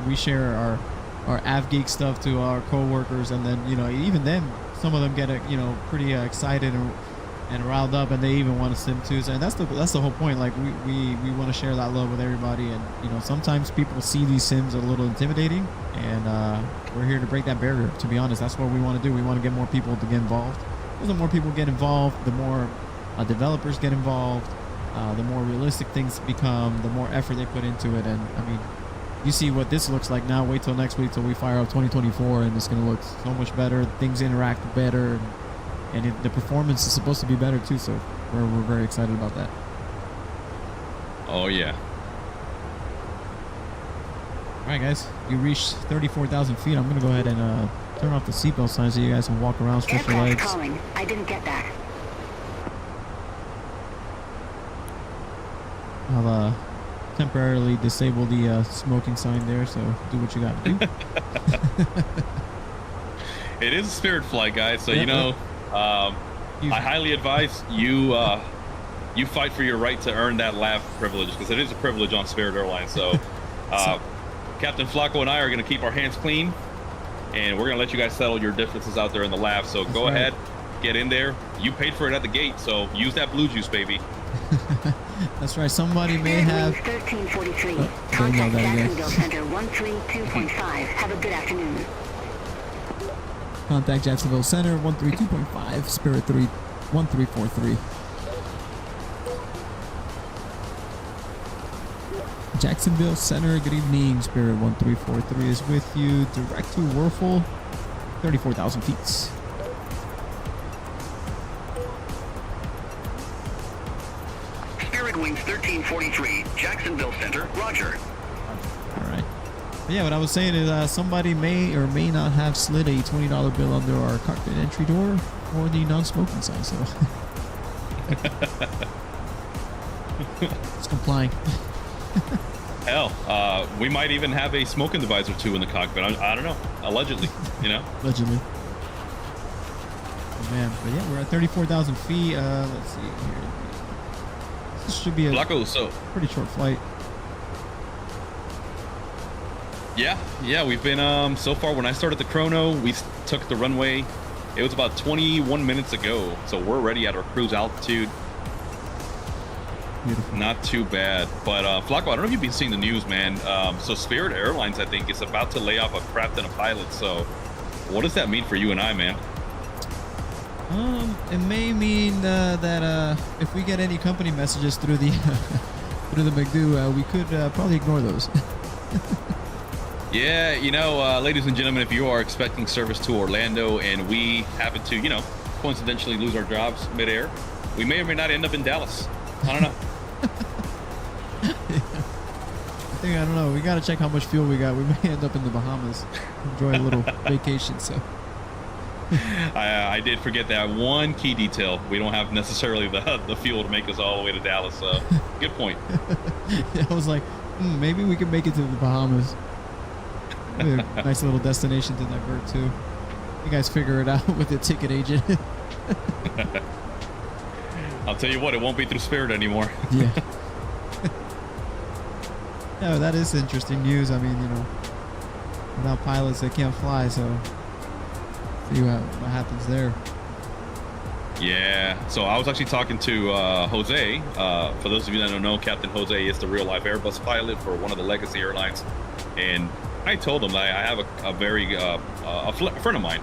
we share our AvGeek stuff to our co-workers, and then, you know, even then, some of them get pretty excited and riled up, and they even want to sim too. So that's the whole point. Like we want to share that love with everybody, and you know sometimes people see these sims a little intimidating, and we're here to break that barrier. To be honest, that's what we want to do. We want to get more people to get involved. Because the more people get involved, the more developers get involved, the more realistic things become, the more effort they put into it. And I mean, you see what this looks like now. Wait till next week till we fire up 2024, and it's going to look so much better. Things interact better, and the performance is supposed to be better too. So we're very excited about that. Oh yeah. All right, guys, you reached 34,000 feet. I'm going to go ahead and turn off the seatbelt sign so you guys can walk around, stretch your Aircraft legs. calling. I didn't get that. I'll temporarily disable the smoking sign there, so do what you got to do. It is a Spirit flight, guys. So Yeah, you know, I highly advise you you fight for your right to earn that lav privilege, because it is a privilege on Spirit Airlines. So Captain Flacco and I are going to keep our hands clean, and we're going to let you guys settle your differences out there in the lav. So go ahead, get in there. You paid for it at the gate, so use that blue juice, baby. That's right. Somebody may have. 1343. Oh, Contact that again. Jacksonville Center 132.5. Have a good afternoon. Contact Jacksonville Center 132.5, Spirit 1343. Jacksonville Center, good evening. Spirit 1343 is with you. Direct to Werfel, 34,000 feet. Spirit Wings 1343, Jacksonville Center, roger. All right. But yeah, what I was saying is somebody may or may not have slid a $20 bill under our cockpit entry door or the non-smoking sign, so it's complying. Hell, we might even have a smoking device or two in the cockpit. I don't know. Allegedly, you know. Allegedly. Oh, man, but yeah, we're at 34,000 feet. Let's see here. This should be a Flacco, so pretty short flight. yeah, we've been so far. When I started the chrono, we took the runway. It was about 21 minutes ago, so we're already at our cruise altitude. Beautiful. Not too bad. But Flacco, I don't know if you've been seeing the news, man. So Spirit Airlines, I think, is about to lay off a craft and a pilot. So what does that mean for you and I, man? It may mean that if we get any company messages through the through the McDo, we could probably ignore those. Yeah, you know, ladies and gentlemen, if you are expecting service to Orlando and we happen to, you know, coincidentally lose our jobs midair, we may or may not end up in Dallas. I don't know. I don't know. We got to check how much fuel we got. We may end up in the Bahamas. Enjoy a little vacation, so. I did forget that one key detail. We don't have necessarily the fuel to make us all the way to Dallas. So good point. Yeah, I was like, maybe we can make it to the Bahamas. A nice little destination to divert to. You guys figure it out with the ticket agent. I'll tell you what, it won't be through Spirit anymore. Yeah. Yeah, that is interesting news. I mean, you know, without pilots, they can't fly, so see what happens there. Yeah, so I was actually talking to Jose. For those of you that don't know, Captain Jose is the real-life Airbus pilot for one of the legacy airlines. And I told him that I have a very a friend of mine.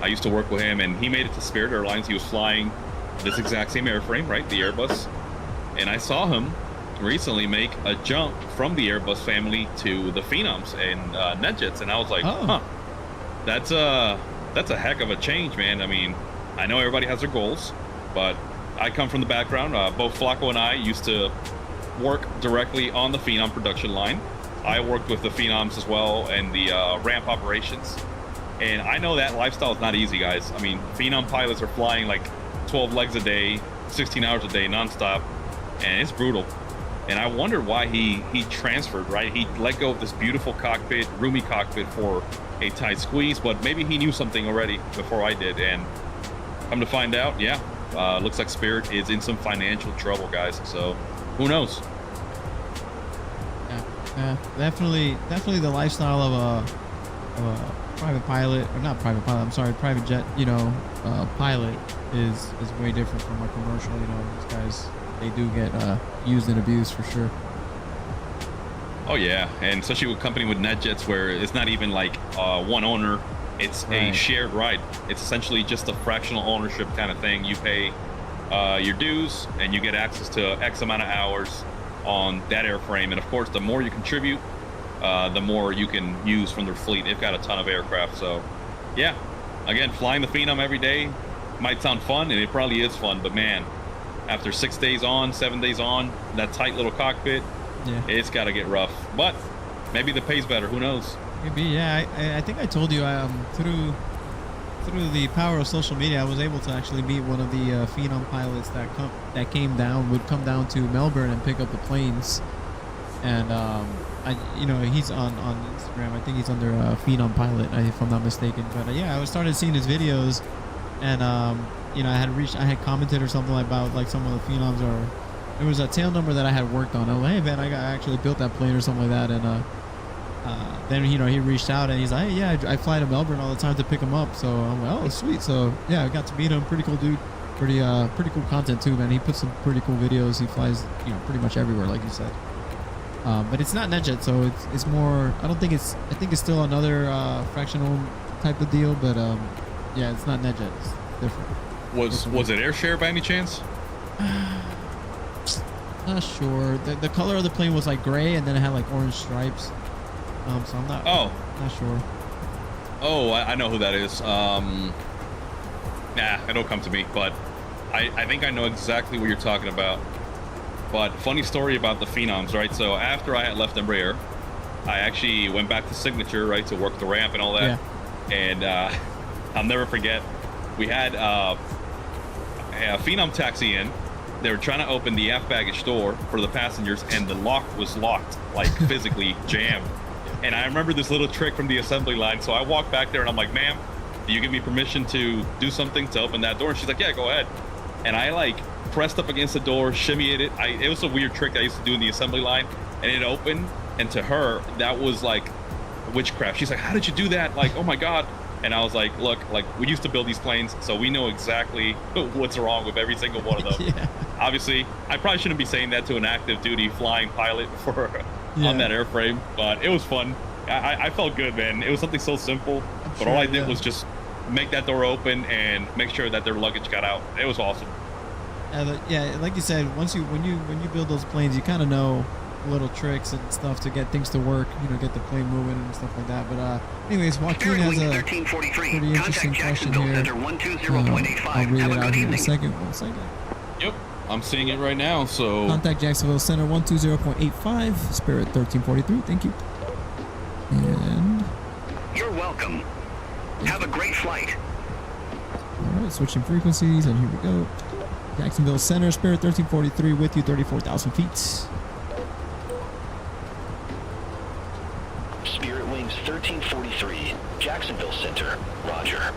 I used to work with him, and he made it to Spirit Airlines. He was flying this exact same airframe, right, the Airbus. And I saw him recently make a jump from the Airbus family to the Phenoms and NetJets, and I was like, that's a heck of a change, man. I mean, I know everybody has their goals, but I come from the background. Both Flacco and I used to work directly on the Phenom production line. I worked with the Phenoms as well and the ramp operations, and I know that lifestyle is not easy, guys. I mean, Phenom pilots are flying like 12 legs a day, 16 hours a day, nonstop, and it's brutal. And I wondered why he transferred, right? He let go of this beautiful cockpit, roomy cockpit for a tight squeeze, but maybe he knew something already before I did. And come to find out, yeah, looks like Spirit is in some financial trouble, guys. So who knows? Yeah, definitely the lifestyle of a private pilot, or not private pilot, I'm sorry, private jet, you know, pilot is way different from a commercial. You know, these guys, they do get used and abused for sure. Oh yeah, and especially with a company with NetJets where it's not even like one owner, it's a shared ride. It's essentially just a fractional ownership kind of thing. You pay your dues, and you get access to X amount of hours on that airframe. And of course, the more you contribute, the more you can use from their fleet. They've got a ton of aircraft. So yeah, again, flying the Phenom every day might sound fun, and it probably is fun, but man, after 6 days on, 7 days on, that tight little cockpit, Yeah. it's got to get rough. But maybe the pay's better. Who knows? Maybe, yeah. I think I told you through the power of social media, I was able to actually meet one of the Phenom pilots that would come down to Melbourne and pick up the planes. And he's on Instagram. I think he's under Phenom Pilot, if I'm not mistaken. But yeah, I started seeing his videos, and I had commented or something about like some of the Phenoms, or there was a tail number that I had worked on. I'm like, hey man, I actually built that plane or something like that. And then he reached out and he's like, hey, yeah, I fly to Melbourne all the time to pick him up. So I'm like, oh sweet. So yeah, I got to meet him. Pretty cool dude. Pretty cool content too, man. He puts some pretty cool videos. He flies pretty much everywhere, like you said. But it's not NetJet, so it's more. I think it's still another fractional type of deal, but yeah, it's not NetJet. It's different. Was it airshare by any chance? Not sure. The color of the plane was like gray, and then it had like orange stripes. So I'm not. Oh. Not sure. Oh, I know who that is. It'll come to me, but I think I know exactly what you're talking about. But funny story about the Phenoms, right? So after I had left Embraer, I actually went back to Signature, right, to work the ramp and all that. Yeah. And I'll never forget, we had a Phenom taxi in. They were trying to open the aft baggage door for the passengers, and the lock was locked, like physically jammed. And I remember this little trick from the assembly line. So I walked back there and I'm like, ma'am, do you give me permission to do something to open that door? And she's like, yeah, go ahead. And I like pressed up against the door, shimmied it. It was a weird trick I used to do in the assembly line, and it opened. And to her, that was like witchcraft. She's like, how did you do that? Like, oh my God. And I was like, look, like we used to build these planes, so we know exactly what's wrong with every single one of them. Yeah. Obviously, I probably shouldn't be saying that to an active duty flying pilot on that airframe, but it was fun. I felt good, man. It was something so simple, but all I did was just make that door open and make sure that their luggage got out. It was awesome. Yeah, like you said, when you build those planes, you kind of know little tricks and stuff to get things to work, get the plane moving and stuff like that. But anyways, Joaquin has a pretty interesting question here. I'll read it out here in a second. 1 second. Yep, I'm seeing it right now. So contact Jacksonville Center 120.85, Spirit 1343. Thank you. And You're welcome. Have a great flight. all right, switching frequencies, and here we go. Jacksonville Center, Spirit 1343 with you, 34,000 feet. Spirit Wings 1343, Jacksonville Center, roger.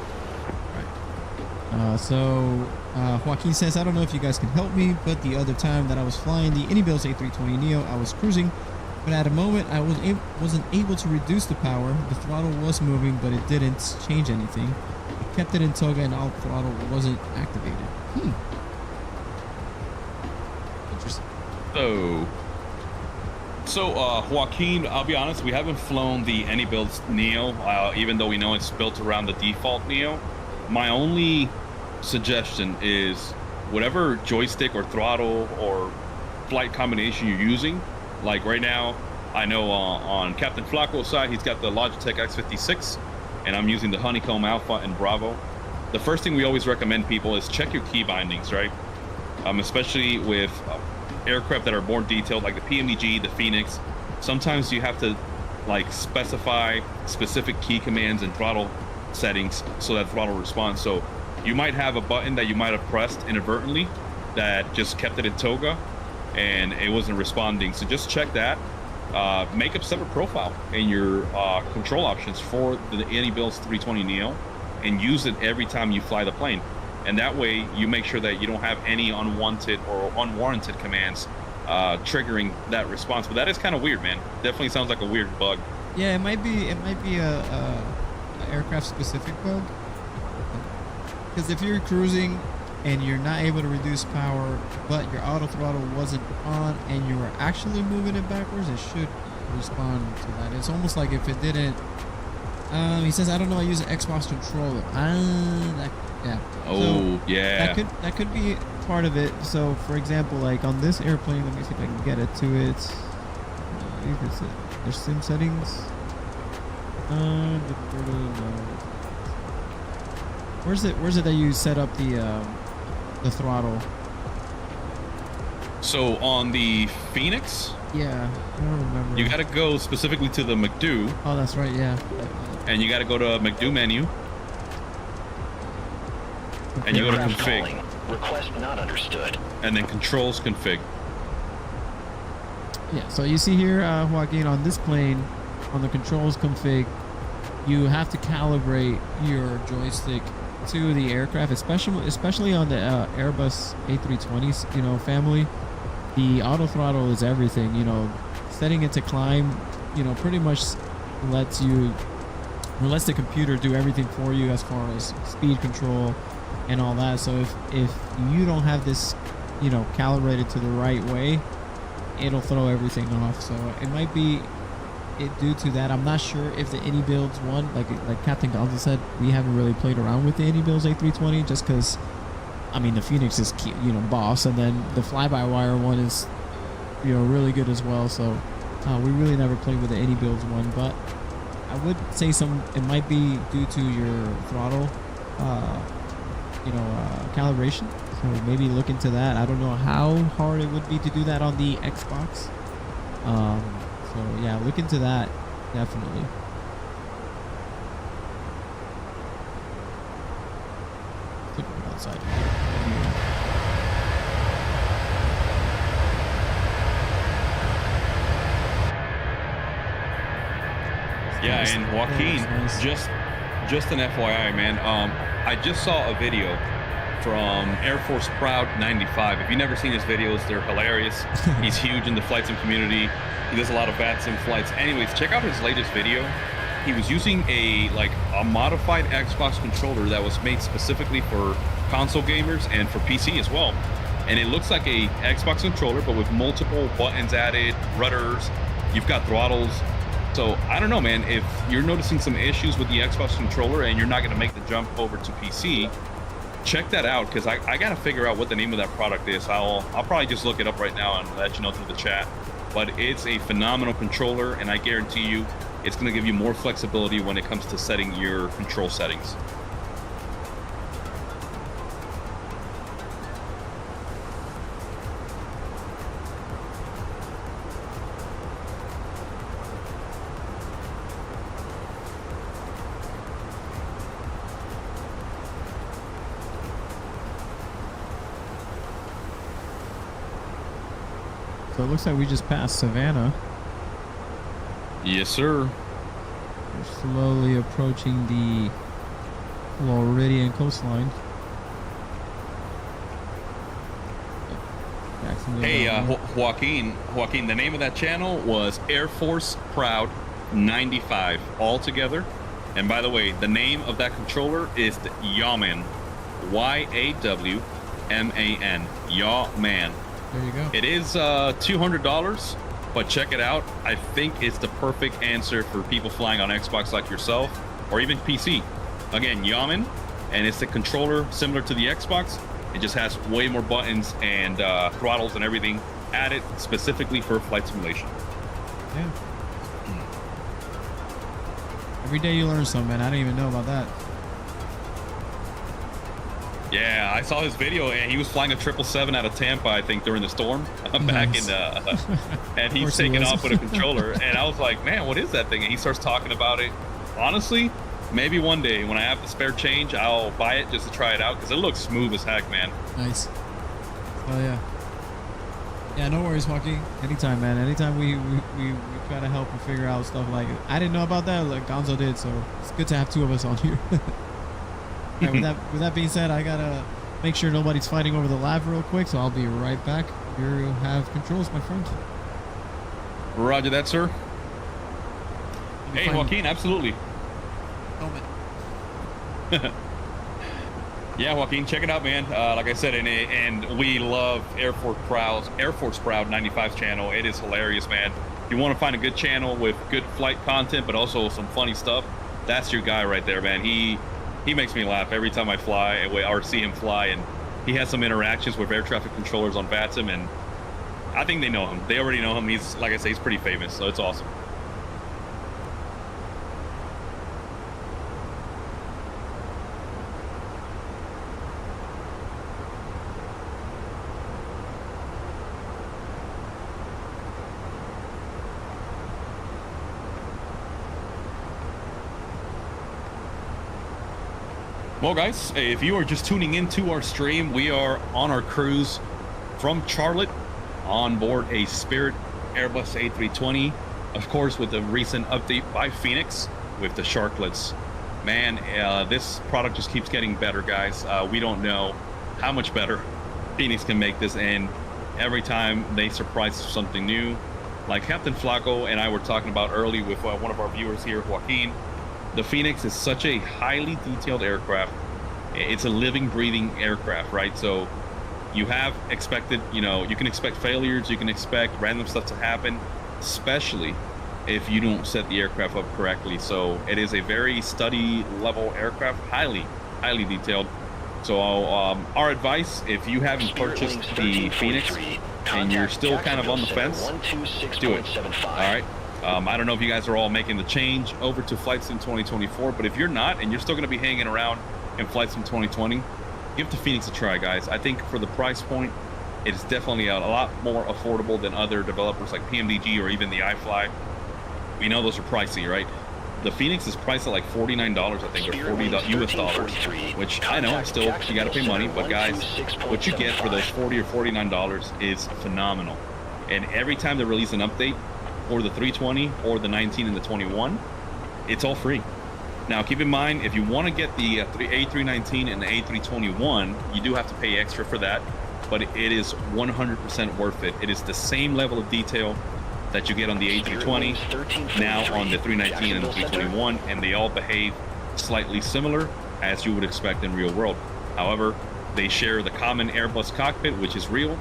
Joaquin says, I don't know if you guys can help me, but the other time that I was flying the Inibels A320neo, I was cruising, but at a moment I wasn't able to reduce the power. The throttle was moving, but it didn't change anything. I kept it in toga and all throttle wasn't activated. Interesting. So Joaquin, I'll be honest, we haven't flown the Anybuilds Neo, even though we know it's built around the default Neo. My only suggestion is whatever joystick or throttle or flight combination you're using, like right now, I know on Captain Flaco's side, he's got the Logitech X56, and I'm using the Honeycomb Alpha and Bravo. The first thing we always recommend people is check your key bindings, right? Especially with aircraft that are more detailed, like the PMDG, the Phoenix. Sometimes you have to like specify specific key commands and throttle settings so that throttle responds. So you might have a button that you might have pressed inadvertently that just kept it in toga and it wasn't responding. So just check that. Make a separate profile in your control options for the Anybuilds 320 Neo and use it every time you fly the plane. And that way you make sure that you don't have any unwanted or unwarranted commands triggering that response. But that is kind of weird, man. Definitely sounds like a weird bug. Yeah, it might be a aircraft specific bug. Because if you're cruising and you're not able to reduce power, but your auto throttle wasn't on and you were actually moving it backwards, it should respond to that. It's almost like if it didn't. He says, I don't know, I use an Xbox controller. Yeah. Oh, so yeah. That could be part of it. So, for example, like on this airplane, let me see if I can get it to it. There's sim settings. Where's it that you set up the throttle? So on the Phoenix, Yeah, I don't remember. you got to go specifically to the McDo, Oh, that's right. Yeah. and you got to go to McDo menu, and you go to Aircraft config, calling. Request not understood. and then controls config. Yeah. So you see here, Joaquin, on this plane, on the controls config, you have to calibrate your joystick to the aircraft, especially on the Airbus A320s, you know, family. The auto throttle is everything, you know. Setting it to climb, you know, pretty much lets the computer do everything for you as far as speed control and all that. So if you don't have this, you know, calibrated to the right way, it'll throw everything off. So it might be due to that. I'm not sure if the Any Builds one, like Captain Gonzo said, we haven't really played around with the Any Builds A320 just because, I mean, the Phoenix is, you know, boss, and then the fly-by-wire one is, you know, really good as well. So we really never played with the Any Builds one, but I would say it might be due to your throttle, you know, calibration. So maybe look into that. I don't know how hard it would be to do that on the Xbox. So yeah, look into that, definitely. Could go outside. Yeah, and Joaquin, Nice. just an FYI, man. I just saw a video from Air Force Proud 95. If you've never seen his videos, they're hilarious. He's huge in the flight sim community. He does a lot of VATSIM flights. Anyways, check out his latest video. He was using a modified Xbox controller that was made specifically for console gamers and for PC as well. And it looks like a Xbox controller, but with multiple buttons added, rudders. You've got throttles. So I don't know, man. If you're noticing some issues with the Xbox controller and you're not going to make the jump over to PC, check that out, because I got to figure out what the name of that product is. I'll probably just look it up right now and let you know through the chat. But it's a phenomenal controller, and I guarantee you it's going to give you more flexibility when it comes to setting your control settings. So it looks like we just passed Savannah. Yes, sir. We're slowly approaching the Floridian coastline. Hey, Joaquin, the name of that channel was Air Force Proud 95 all together. And by the way, the name of that controller is the Yawman. Y-A-W-M-A-N. Yawman. There you go. It is $200, but check it out. I think it's the perfect answer for people flying on Xbox like yourself, or even PC. Again, Yaman, and it's a controller similar to the Xbox. It just has way more buttons and throttles and everything added specifically for flight simulation. Yeah. Every day you learn something, man. I didn't even know about that. Yeah, I saw his video, and he was flying a 777 out of Tampa, I think, during the storm back in and he's taking off with a controller. And I was like, man, what is that thing? And he starts talking about it. Honestly, maybe one day when I have the spare change, I'll buy it just to try it out, because it looks smooth as heck, man. Nice. Oh yeah. Yeah, no worries, Joaquin. Anytime, man. Anytime we try to help and figure out stuff like it. I didn't know about that, like Gonzo did, so it's good to have two of us on here. Yeah, with that being said, I gotta make sure nobody's fighting over the lab real quick, so I'll be right back. You have controls, my friend. Roger that, sir. Hey, Joaquin, absolutely. Helmet. Yeah, Joaquin, check it out, man. Like I said, and we love Air Force Proud 95's channel. It is hilarious, man. If you want to find a good channel with good flight content, but also some funny stuff, that's your guy right there, man. He makes me laugh every time I fly or see him fly, and he has some interactions with air traffic controllers on VATSIM, and I think they know him. They already know him. He's, like I say, he's pretty famous, so it's awesome. Well, guys, if you are just tuning into our stream, we are on our cruise from Charlotte on board a Spirit Airbus A320, of course, with the recent update by Fenix with the Sharklets. Man, this product just keeps getting better, guys. We don't know how much better Fenix can make this, and every time they surprise us with something new, like Captain Flaco and I were talking about early with one of our viewers here, Joaquin. The Fenix is such a highly detailed aircraft. It's a living, breathing aircraft, right? So you have expected, you know, you can expect failures, you can expect random stuff to happen, especially if you don't set the aircraft up correctly. So it is a very study level aircraft, highly detailed. So our advice, if you haven't purchased the Fenix and you're still kind of on the fence, do it. All right. I don't know if you guys are all making the change over to Flight Sim 2024, but if you're not and you're still going to be hanging around in Flight Sim 2020, give the Fenix a try, guys. I think for the price point, it is definitely a lot more affordable than other developers like PMDG or even the iFly. We know those are pricey, right? The Fenix is priced at like $49, I think, or $40 US, which I know still you got to pay money, but guys, what you get for those $40 or $49 is phenomenal. And every time they release an update, or the 320 or the 19 and the 21, it's all free. Now keep in mind, if you want to get the A319 and the A321, you do have to pay extra for that, but it is 100% worth it. It is the same level of detail that you get on the A320 now on the 319 and the 321, and they all behave slightly similar as you would expect in real world. However, they share the common Airbus cockpit, which is real,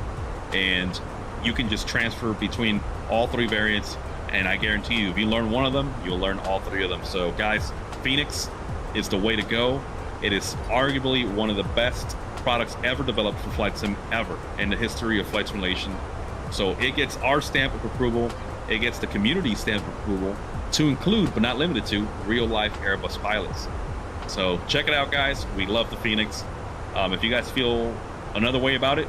and you can just transfer between all three variants, and I guarantee you, if you learn one of them, you'll learn all three of them. So guys, Fenix is the way to go. It is arguably one of the best products ever developed for Flight Sim ever in the history of flight simulation. So it gets our stamp of approval, it gets the community stamp of approval, to include but not limited to real life Airbus pilots. So check it out, guys. We love the Fenix. If you guys feel another way about it,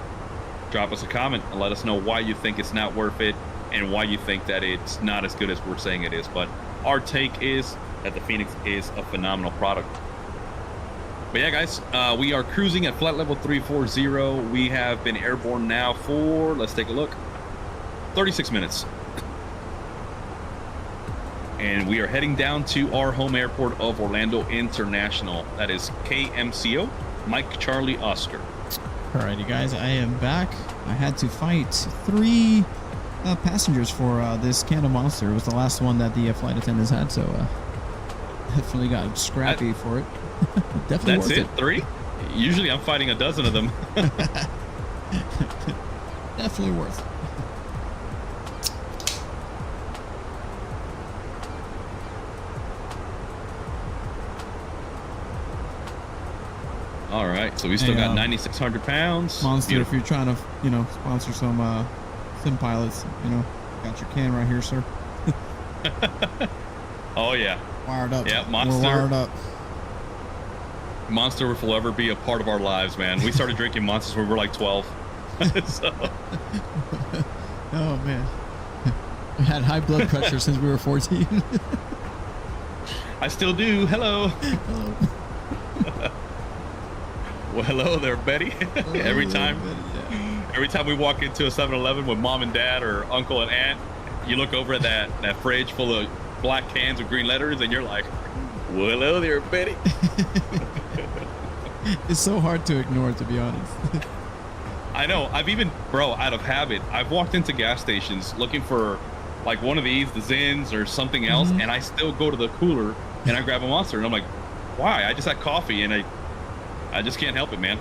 drop us a comment and let us know why you think it's not worth it and why you think that it's not as good as we're saying it is. But our take is that the Fenix is a phenomenal product. But yeah, guys, we are cruising at flight level 340. We have been airborne now for, let's take a look, 36 minutes. And we are heading down to our home airport of Orlando International. That is KMCO, Mike Charlie Oscar. Alrighty, guys, I am back. I had to fight 3 passengers for this can of Monster. It was the last one that the flight attendants had, so definitely got scrappy for it. Definitely that's worth it? 3? Usually I'm fighting a dozen of them. Definitely worth it. All right, so we still got 9,600 pounds. Monster, Beautiful. if you're trying to, you know, sponsor some sim pilots, you know, got your can right here, sir. Oh yeah, Wired up. yeah, Monster. We're wired up. Monster will forever be a part of our lives, man. We started drinking Monsters when we were like 12. So. Oh man, we had high blood pressure since we were 14. I still do. Hello. Hello. Well, hello there, Betty. Every time we walk into a 7-Eleven with mom and dad or uncle and aunt, you look over at that fridge full of black cans with green letters, and you're like, well, hello there, Betty. It's so hard to ignore, to be honest. I know. I've even, bro, out of habit, I've walked into gas stations looking for like one of these, the Zins or something else, and I still go to the cooler and I grab a Monster, and I'm like, why? I just had coffee, and I just can't help it, man.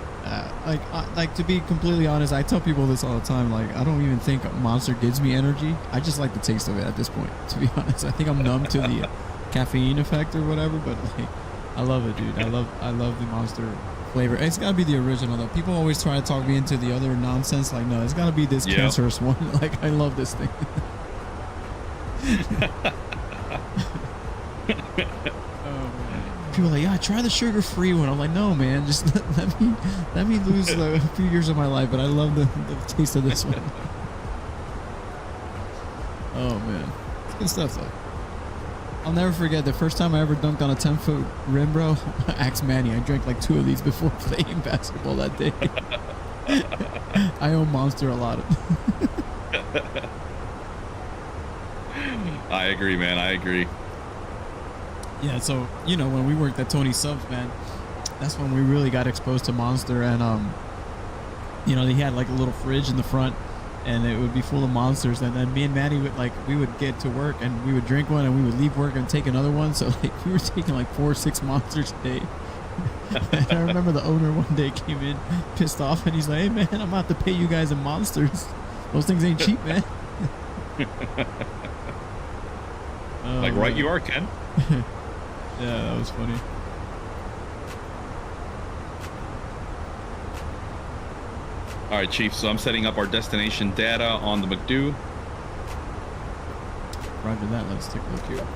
Like to be completely honest, I tell people this all the time. Like, I don't even think Monster gives me energy. I just like the taste of it at this point, to be honest. I think I'm numb to the caffeine effect or whatever, but like, I love it, dude. I love the Monster flavor. It's gotta be the original though. People always try to talk me into the other nonsense. Like, no, it's gotta be this cancerous one. Like, I love this thing. People are like, yeah, try the sugar-free one. I'm like, no, man, just let me lose a few years of my life. But I love the taste of this one. Oh man, it's good stuff though. I'll never forget the first time I ever dunked on a 10-foot rim, bro. Axe Manny. I drank like 2 of these before playing basketball that day. I owe Monster a lot. I agree, man. I agree. Yeah, so you know when we worked at Tony Subs, man, that's when we really got exposed to Monster, and you know, he had like a little fridge in the front, and it would be full of Monsters, and then me and Manny would we would get to work and we would drink one and we would leave work and take another one. So like we were taking like 4 or 6 Monsters a day. And I remember the owner one day came in pissed off and he's like, hey man, I'm about to pay you guys in Monsters. Those things ain't cheap, man. Like, right you are, Ken. Yeah, that was funny. All right, Chief, so I'm setting up our destination data on the McDo. Roger that. Let's take a look here.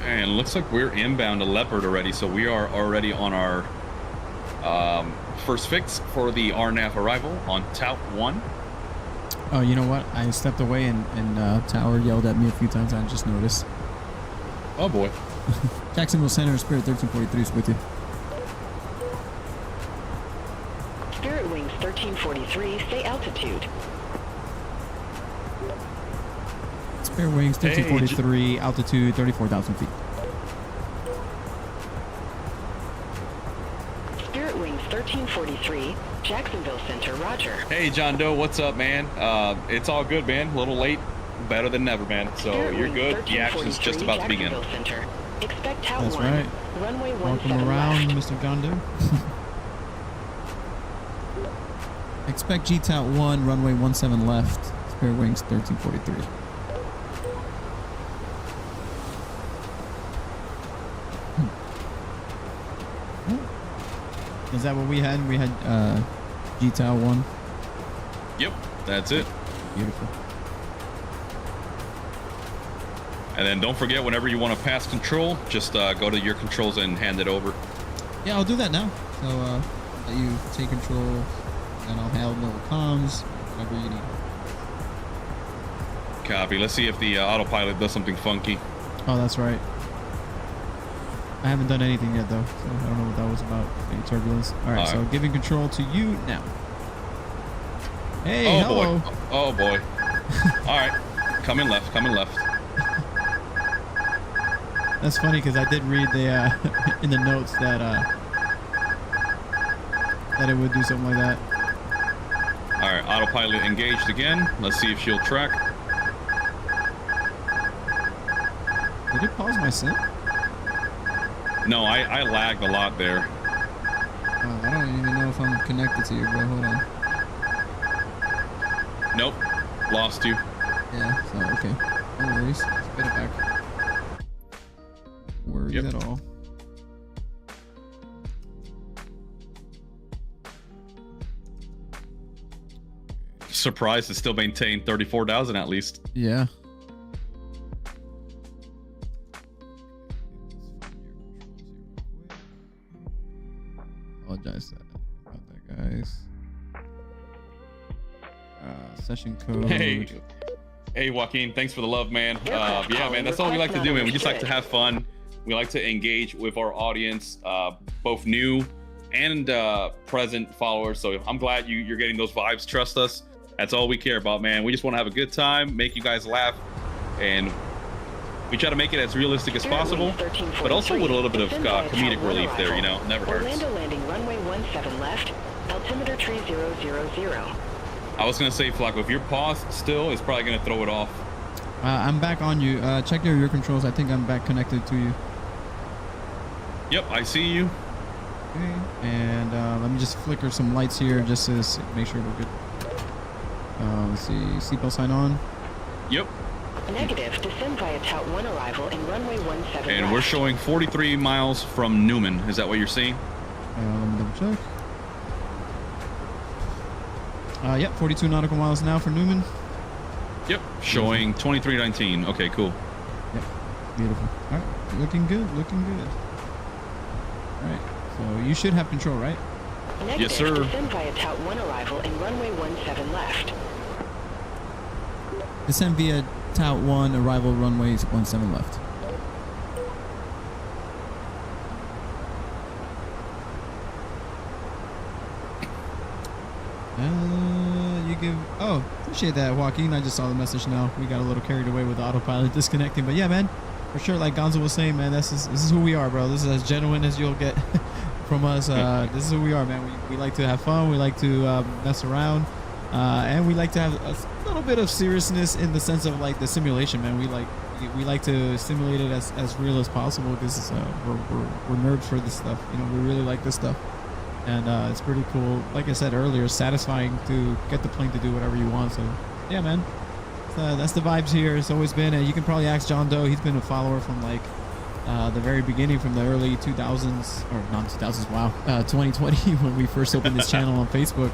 And looks like we're inbound to Leopard already, so we are already on our first fix for the RNAV arrival on Tout 1. Oh, you know what? I stepped away and Tower yelled at me a few times. I just noticed. Oh boy. Jacksonville Center, Spirit 1343 is with you. Spirit Wings 1343, stay altitude. Spirit Wings 1343, altitude 34,000 feet. Spirit Wings 1343, Jacksonville Center, roger. Hey, John Doe, what's up, man? It's all good, man. A little late, better than never, man. So Spirit you're Wings good. The action's just about to begin. Jacksonville Center. Expect Tout That's 1, right. runway 17 Welcome around, left. Mr. John Doe. Expect G-Tout 1, runway 17 left. Spirit Wings 1343. Is that what we had? We had G-Tau 1. Yep, that's it. Beautiful. And then don't forget, whenever you want to pass control, just go to your controls and hand it over. Yeah, I'll do that now. So let you take control, and I'll handle comms, whatever you need. Copy. Let's see if the autopilot does something funky. Oh, that's right. I haven't done anything yet, though, so I don't know what that was about. Any turbulence. All right, so giving control to you now. Hey, hello. Boy. Oh, boy. All right. Coming left, coming left. That's funny, because I did read the in the notes that that it would do something like that. All right, autopilot engaged again. Let's see if she'll track. Did it pause my sim? No, I lagged a lot there. Oh, I don't even know if I'm connected to you, bro. Hold on. Nope. Lost you. Yeah, so, okay. No worries. Let's get it back. No worries at all. Surprised to still maintain 34,000 at least. Yeah. Apologize about that, guys. Session code. Hey, Joaquin. Thanks for the love, man. Yeah, man. That's all we like to do, man. We just like to have fun. We like to engage with our audience, both new and present followers. So I'm glad you're getting those vibes. Trust us. That's all we care about, man. We just want to have a good time, make you guys laugh, and we try to make it as realistic as possible, but also with a little bit of comedic relief there, you know, never hurts. Orlando landing runway 17 left, altimeter 3000. I was going to say, Flacco, if you're paused still, it's probably going to throw it off. I'm back on you. Check your controls. I think I'm back connected to you. Yep, I see you. Okay, and let me just flicker some lights here just to make sure we're good. Let's see, seatbelt sign on. Yep. Negative. Descend via Tout 1 arrival in runway 17 And left. we're showing 43 miles from Newman. Is that what you're seeing? Let me double check. Yep, 42 nautical miles now for Newman. Yep. Showing 2319. Okay, cool. Yep, beautiful. All right, looking good, looking good. All right, so you should have control, right? Negative. Yes, sir. Descend via Tout 1 arrival in runway 17 left. Descend via Tout 1, arrival runways 17 left. You give... Oh, appreciate that, Joaquin. I just saw the message now. We got a little carried away with the autopilot disconnecting. But yeah, man, for sure, like Gonzo was saying, man, this is who we are, bro. This is as genuine as you'll get from us. This is who we are, man. We like to have fun. We like to mess around. And we like to have a little bit of seriousness in the sense of like the simulation, man. We like to simulate it as real as possible because we're nerds for this stuff. You know, we really like this stuff, and it's pretty cool. Like I said earlier, satisfying to get the plane to do whatever you want. So yeah, man, that's the vibes here. It's always been, and you can probably ask John Doe. He's been a follower from like the very beginning, from the early 2000s or non 2000s. Wow, 2020 when we first opened this channel on Facebook.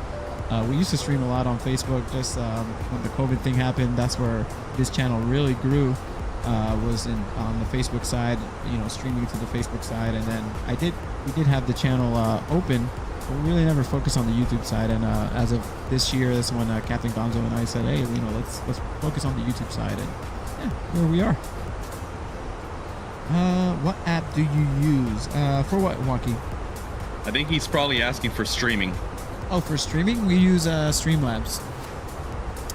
We used to stream a lot on Facebook. Just when the COVID thing happened, that's where this channel really grew. Was on the Facebook side, you know, streaming to the Facebook side, and then we did have the channel open, but we really never focused on the YouTube side. And as of this year, that's when Captain Gonzo and I said, hey, you know, let's focus on the YouTube side, and yeah, here we are. What app do you use for what, Joaquin? I think he's probably asking for streaming. Oh, for streaming, we use Streamlabs.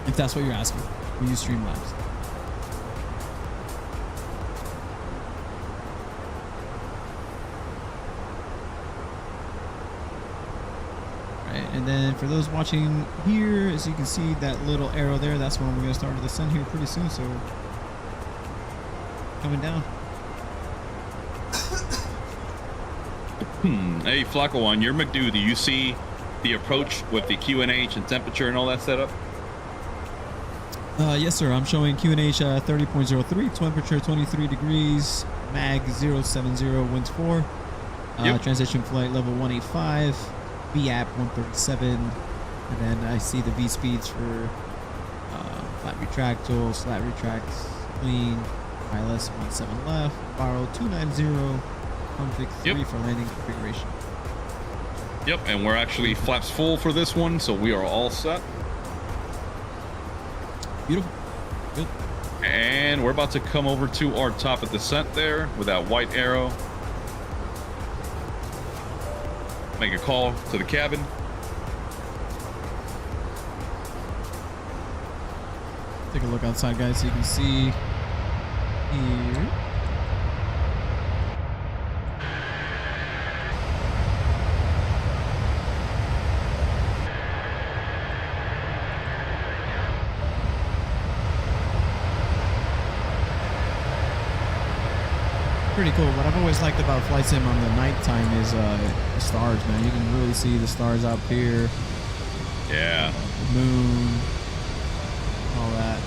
If that's what you're asking, we use Streamlabs. Right, and then for those watching here, as you can see that little arrow there, that's when we're going to start to descend here pretty soon. So coming down. Hey, Flacco, on your McDo, do you see the approach with the QNH and temperature and all that setup? Yes, sir. I'm showing QNH 30.03, temperature 23 degrees, mag 070, winds 4, Yep. transition flight level 185, VAP 137, and then I see the V speeds for flat retractile, slat retracts, clean, ILS 17 left, borrow 290, config 3 Yep. for landing configuration. Yep, and we're actually flaps full for this one, so we are all set. Beautiful. Good. And we're about to come over to our top of descent there with that white arrow. Make a call to the cabin. Take a look outside, guys, so you can see here. Pretty cool. What I've always liked about flight sim on the nighttime is the stars, man. You can really see the stars out here, Yeah. the moon, all that.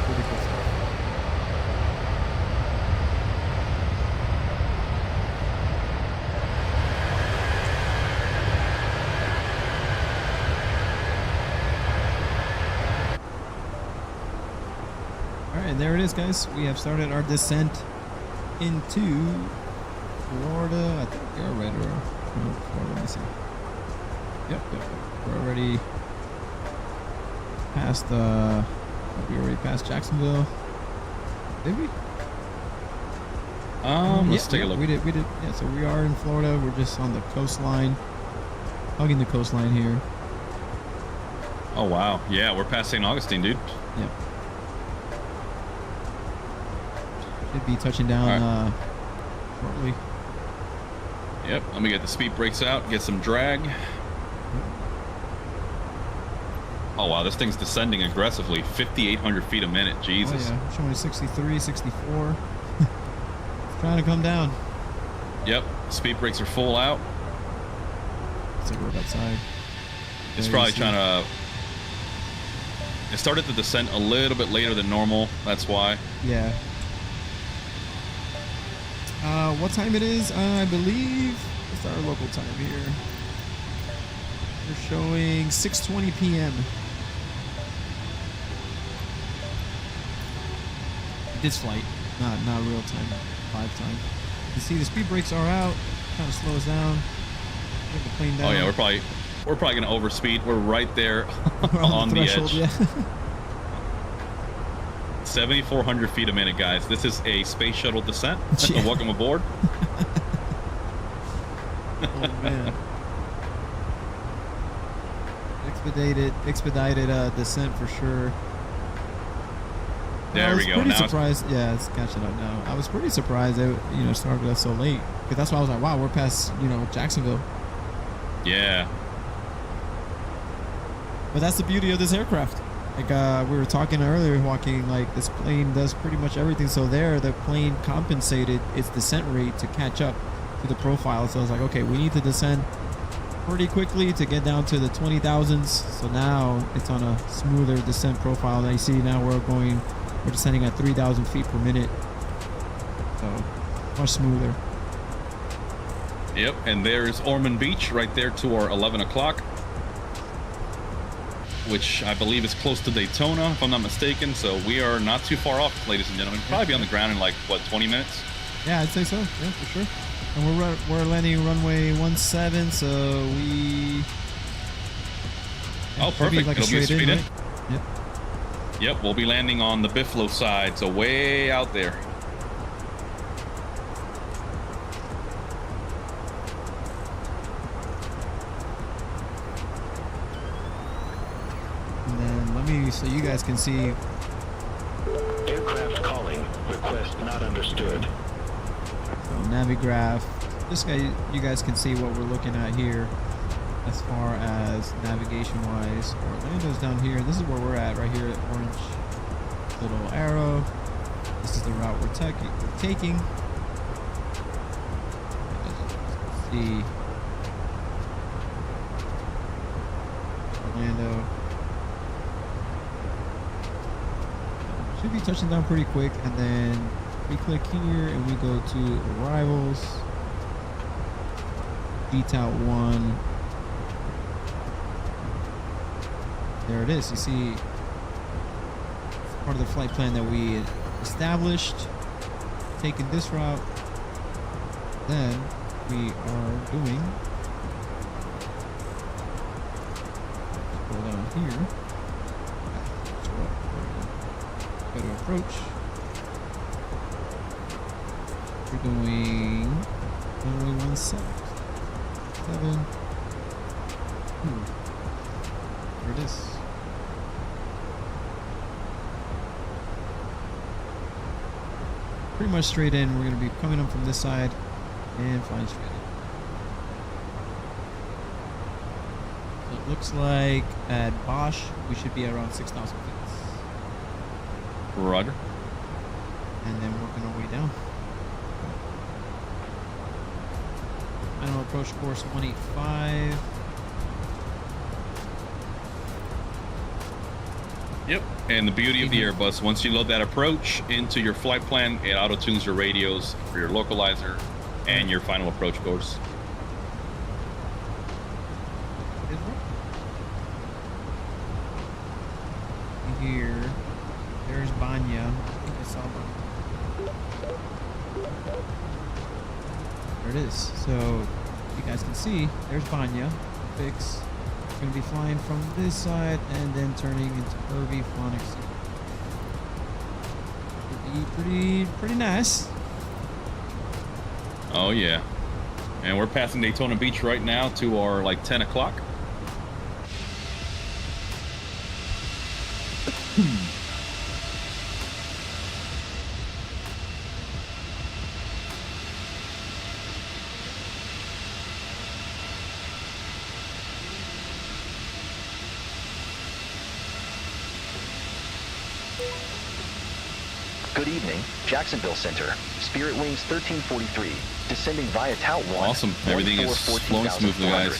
Pretty cool stuff. And there it is, guys. We have started our descent into Florida. I think we are right around Florida. Let me see. Yep. We're already past we already passed Jacksonville. Did we? Let's take a look. We did. Yeah, so we are in Florida. We're just on the coastline, hugging the coastline here. Oh, wow. Yeah, we're past St. Augustine, dude. Yep. Should be touching down shortly. Yep, let me get the speed brakes out, get some drag. Oh, wow, this thing's descending aggressively. 5,800 feet a minute, Jesus. Oh, yeah. I'm showing 63, 64. trying to come down. Yep, speed brakes are full out. Let's take a look outside. It's There probably you see. trying to... It started the descent a little bit later than normal. That's why. Yeah. What time it is? I believe it's our local time here. We're showing 6:20 p.m. This flight, not real time, live time. You see the speed brakes are out. Kind of slow us down. Get the plane down. Oh yeah, we're probably gonna overspeed. We're right there We're on the threshold, edge. yeah. 7,400 feet a minute, guys. This is a space shuttle descent. Yeah. Welcome aboard. Oh man. Expedited descent for sure. There we go. I was pretty Now it's- surprised. Yeah, it's catching up now. I was pretty surprised that started us so late, because that's why I was like, wow, we're past Jacksonville. Yeah. But that's the beauty of this aircraft. Like we were talking earlier, walking, like this plane does pretty much everything. So there, the plane compensated its descent rate to catch up to the profile. So I was like, okay, we need to descend pretty quickly to get down to the 20,000s. So now it's on a smoother descent profile. Now you see, now we're descending at 3,000 feet per minute. So much smoother. Yep. And there's Ormond Beach right there to our 11 o'clock, which I believe is close to Daytona, if I'm not mistaken. So we are not too far off, ladies and gentlemen. Probably be on the ground in like, what, 20 minutes? Yeah, I'd say so. Yeah, for sure. And we're landing runway 17, so we... Oh, should be perfect. like a It'll be a straight straight in. right? Yep. Yep, we'll be landing on the Buffalo side, so way out there. And then let me, so you guys can see. Aircraft calling. Request not understood. So Navigraph. This guy, you guys can see what we're looking at here, as far as navigation-wise. Orlando's down here. This is where we're at, right here. Orange little arrow. This is the route we're taking. See Orlando. Should be touching down pretty quick, and then we click here and we go to arrivals. VTOL 1. There it is. You see, it's part of the flight plan that we established. Taking this route, then we are doing. Go down here. Go to approach. We're doing runway 17. There it is. Pretty much straight in. We're going to be coming up from this side and flying straight in. So it looks like at Bosch we should be around 6,000 feet. Roger. And then working our way down. Final approach course 185. Yep. And the beauty of the Airbus, once you load that approach into your flight plan, it auto-tunes your radios for your localizer and your final approach course. Here, there's Banya. I think I saw Banya. There it is. So you guys can see, there's Banya. Fix. We're going to be flying from this side and then turning into Irving Phonics. Pretty nice. Oh yeah. And we're passing Daytona Beach right now to our like 10 o'clock. Good evening, Jacksonville Center. Spirit Wings 1343, descending via Tout 1. Awesome. Everything is flowing smoothly, guys.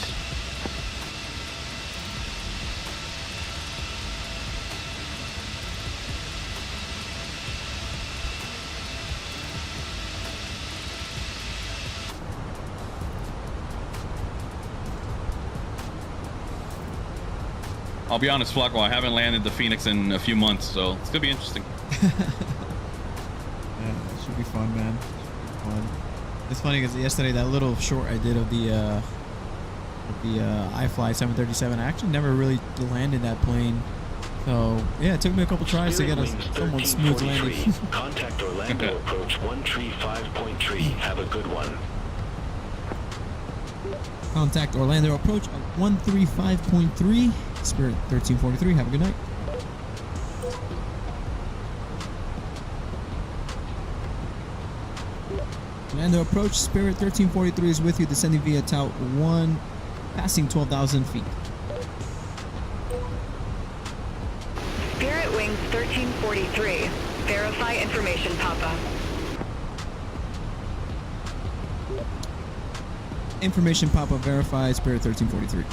I'll be honest, Flacco, I haven't landed the Phoenix in a few months, so it's gonna be interesting. Yeah, it should be fun, man. Should be fun. It's funny because yesterday that little short I did of the iFly 737, I actually never really landed that plane. So yeah, it took me a couple tries to get a somewhat smooth landing. Contact Orlando approach 135.3. Have a good one. Contact Orlando approach at 135.3. Spirit 1343. Have a good night. Orlando approach. Spirit 1343 is with you, descending via Tout 1, passing 12,000 feet. Spirit Wings 1343. Verify information, Papa. Information Papa verified. Spirit 1343.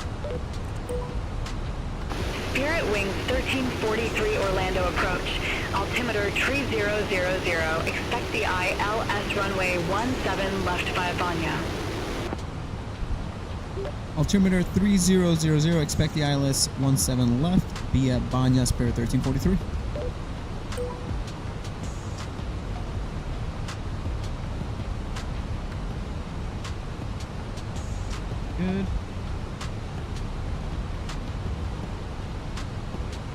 Spirit Wings 1343 Orlando approach. Altimeter 3000. Expect the ILS runway 17 left via Banya. Altimeter 3000. Expect the ILS 17 left via Banya. Spirit 1343. Good.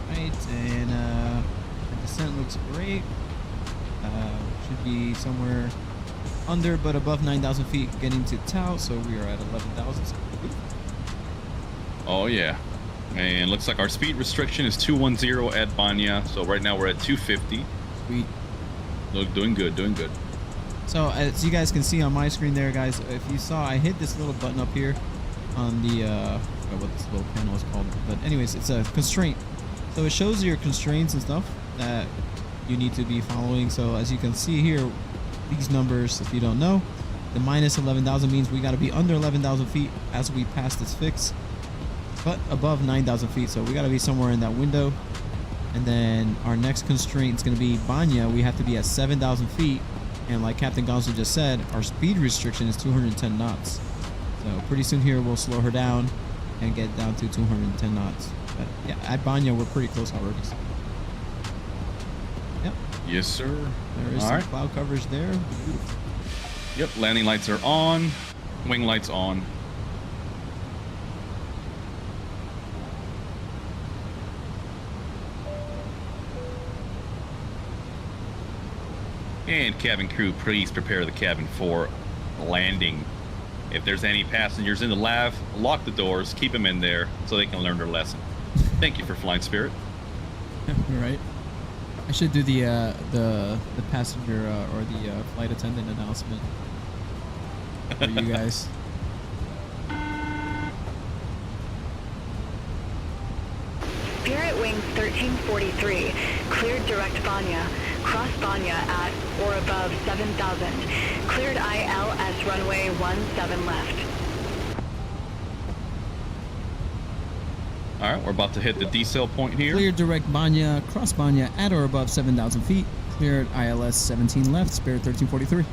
Right, and the descent looks great. Should be somewhere under but above 9,000 feet getting to Tout, so we are at 11,000. So Oh yeah, and looks like our speed restriction is 210 at Banya. So right now we're at 250. sweet. Look, doing good, doing good. So as you guys can see on my screen there, guys, if you saw, I hit this little button up here on the I forgot what this little panel is called, but anyways, it's a constraint. So it shows your constraints and stuff that you need to be following. So as you can see here, these numbers, if you don't know, the minus 11,000 means we got to be under 11,000 feet as we pass this fix, but above 9,000 feet. So we got to be somewhere in that window. And then our next constraint is going to be Banya. We have to be at 7,000 feet. And like Captain Gonzo just said, our speed restriction is 210 knots. So pretty soon here we'll slow her down and get down to 210 knots. But yeah, at Banya we're pretty close already. So. Yep. Yes, sir. There is some cloud coverage there. Beautiful. Yep, landing lights are on, wing lights on. And cabin crew, please prepare the cabin for landing. If there's any passengers in the lab, lock the doors, keep them in there so they can learn their lesson. Thank you for flying Spirit. Right. I should do the passenger or the flight attendant announcement for you guys. Spirit Wings 1343. Cleared direct Banya. Cross Banya at or above 7,000. Cleared ILS runway 17 left. All right, we're about to hit the decel point here. Cleared direct Banya, cross Banya at or above 7,000 feet. Cleared ILS 17 left, Spirit 1343.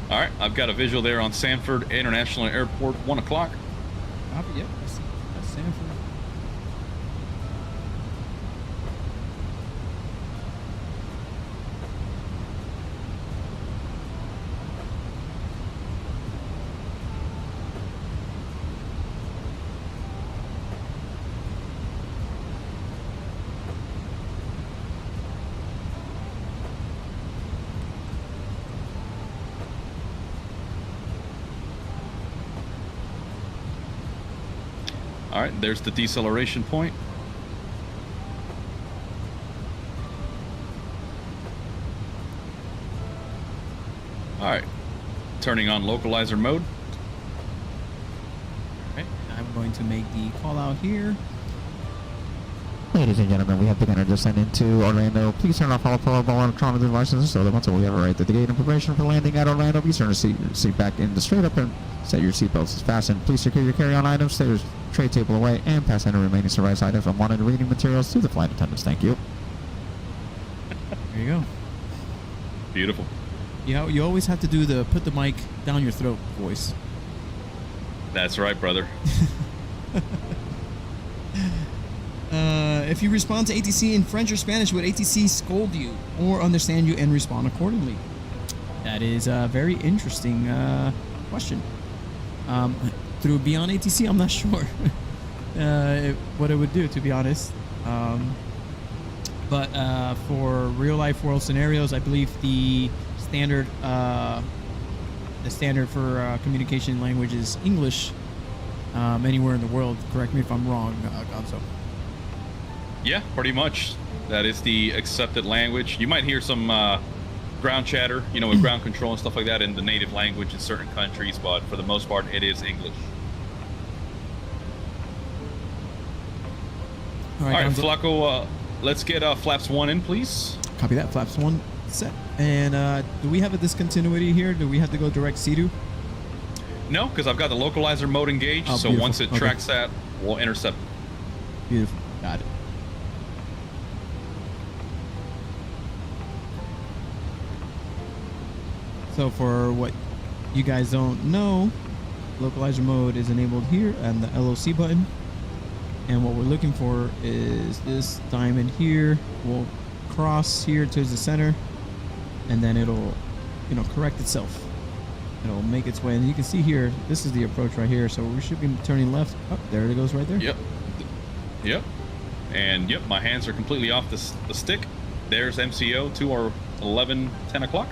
All right, I've got a visual there on Sanford International Airport, 1 o'clock. Copy, yep. That's Sanford. All right, there's the deceleration point. All right, turning on localizer mode. All right, I'm going to make the call out here. Ladies and gentlemen, we have begun our descent into Orlando. Please turn off all portable electronic devices so that once we have arrived at the gate in preparation for landing at Orlando, be sure to seat back in the straight up and set your seatbelts fastened. Please secure your carry-on items, stay your tray table away, and pass any remaining service items and wanted reading materials to the flight attendants. Thank you. There you go. Beautiful. You always have to do the put the mic down your throat voice. That's right, brother. If you respond to ATC in French or Spanish, would ATC scold you or understand you and respond accordingly? That is a very interesting question. Through Beyond ATC, I'm not sure what it would do, to be honest. But for real life world scenarios, I believe the standard for communication language is English anywhere in the world. Correct me if I'm wrong, Gonzo. Yeah, pretty much. That is the accepted language. You might hear some ground chatter, you know, with ground control and stuff like that in the native language in certain countries, but for the most part, it is English. All right, Flacco, let's get flaps 1 in, please. Copy that. Flaps 1 set. And do we have a discontinuity here? Do we have to go direct C2? No, because I've got the localizer mode engaged, so beautiful. once it tracks that, we'll intercept it. Beautiful. Got it. So for what you guys don't know, localizer mode is enabled here and the LOC button. And what we're looking for is this diamond here. We'll cross here towards the center, and then it'll, you know, correct itself. It'll make its way, and you can see here, this is the approach right here. So we should be turning left. Oh, there it goes right there. Yep. Yep. And yep, my hands are completely off the stick. There's MCO to our 10 o'clock.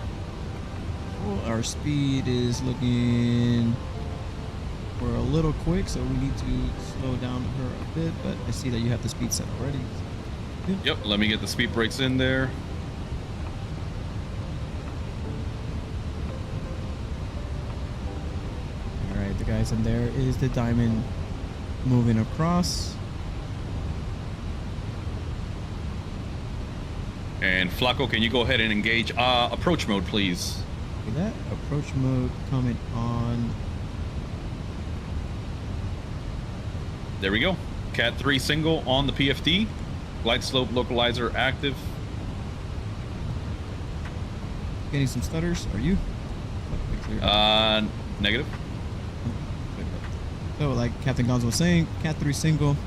Well, our speed is looking, we're a little quick, so we need to slow down her a bit, but I see that you have the speed set already. Yep, let me get the speed brakes in there. All right, the guys, and there is the diamond moving across. And Flacco, can you go ahead and engage approach mode, please? Okay, that approach mode coming on. There we go. Cat 3 single on the PFD. Glide slope localizer active. Getting some stutters. Are you? Negative. So, like Captain Gonzo was saying, Cat 3 single.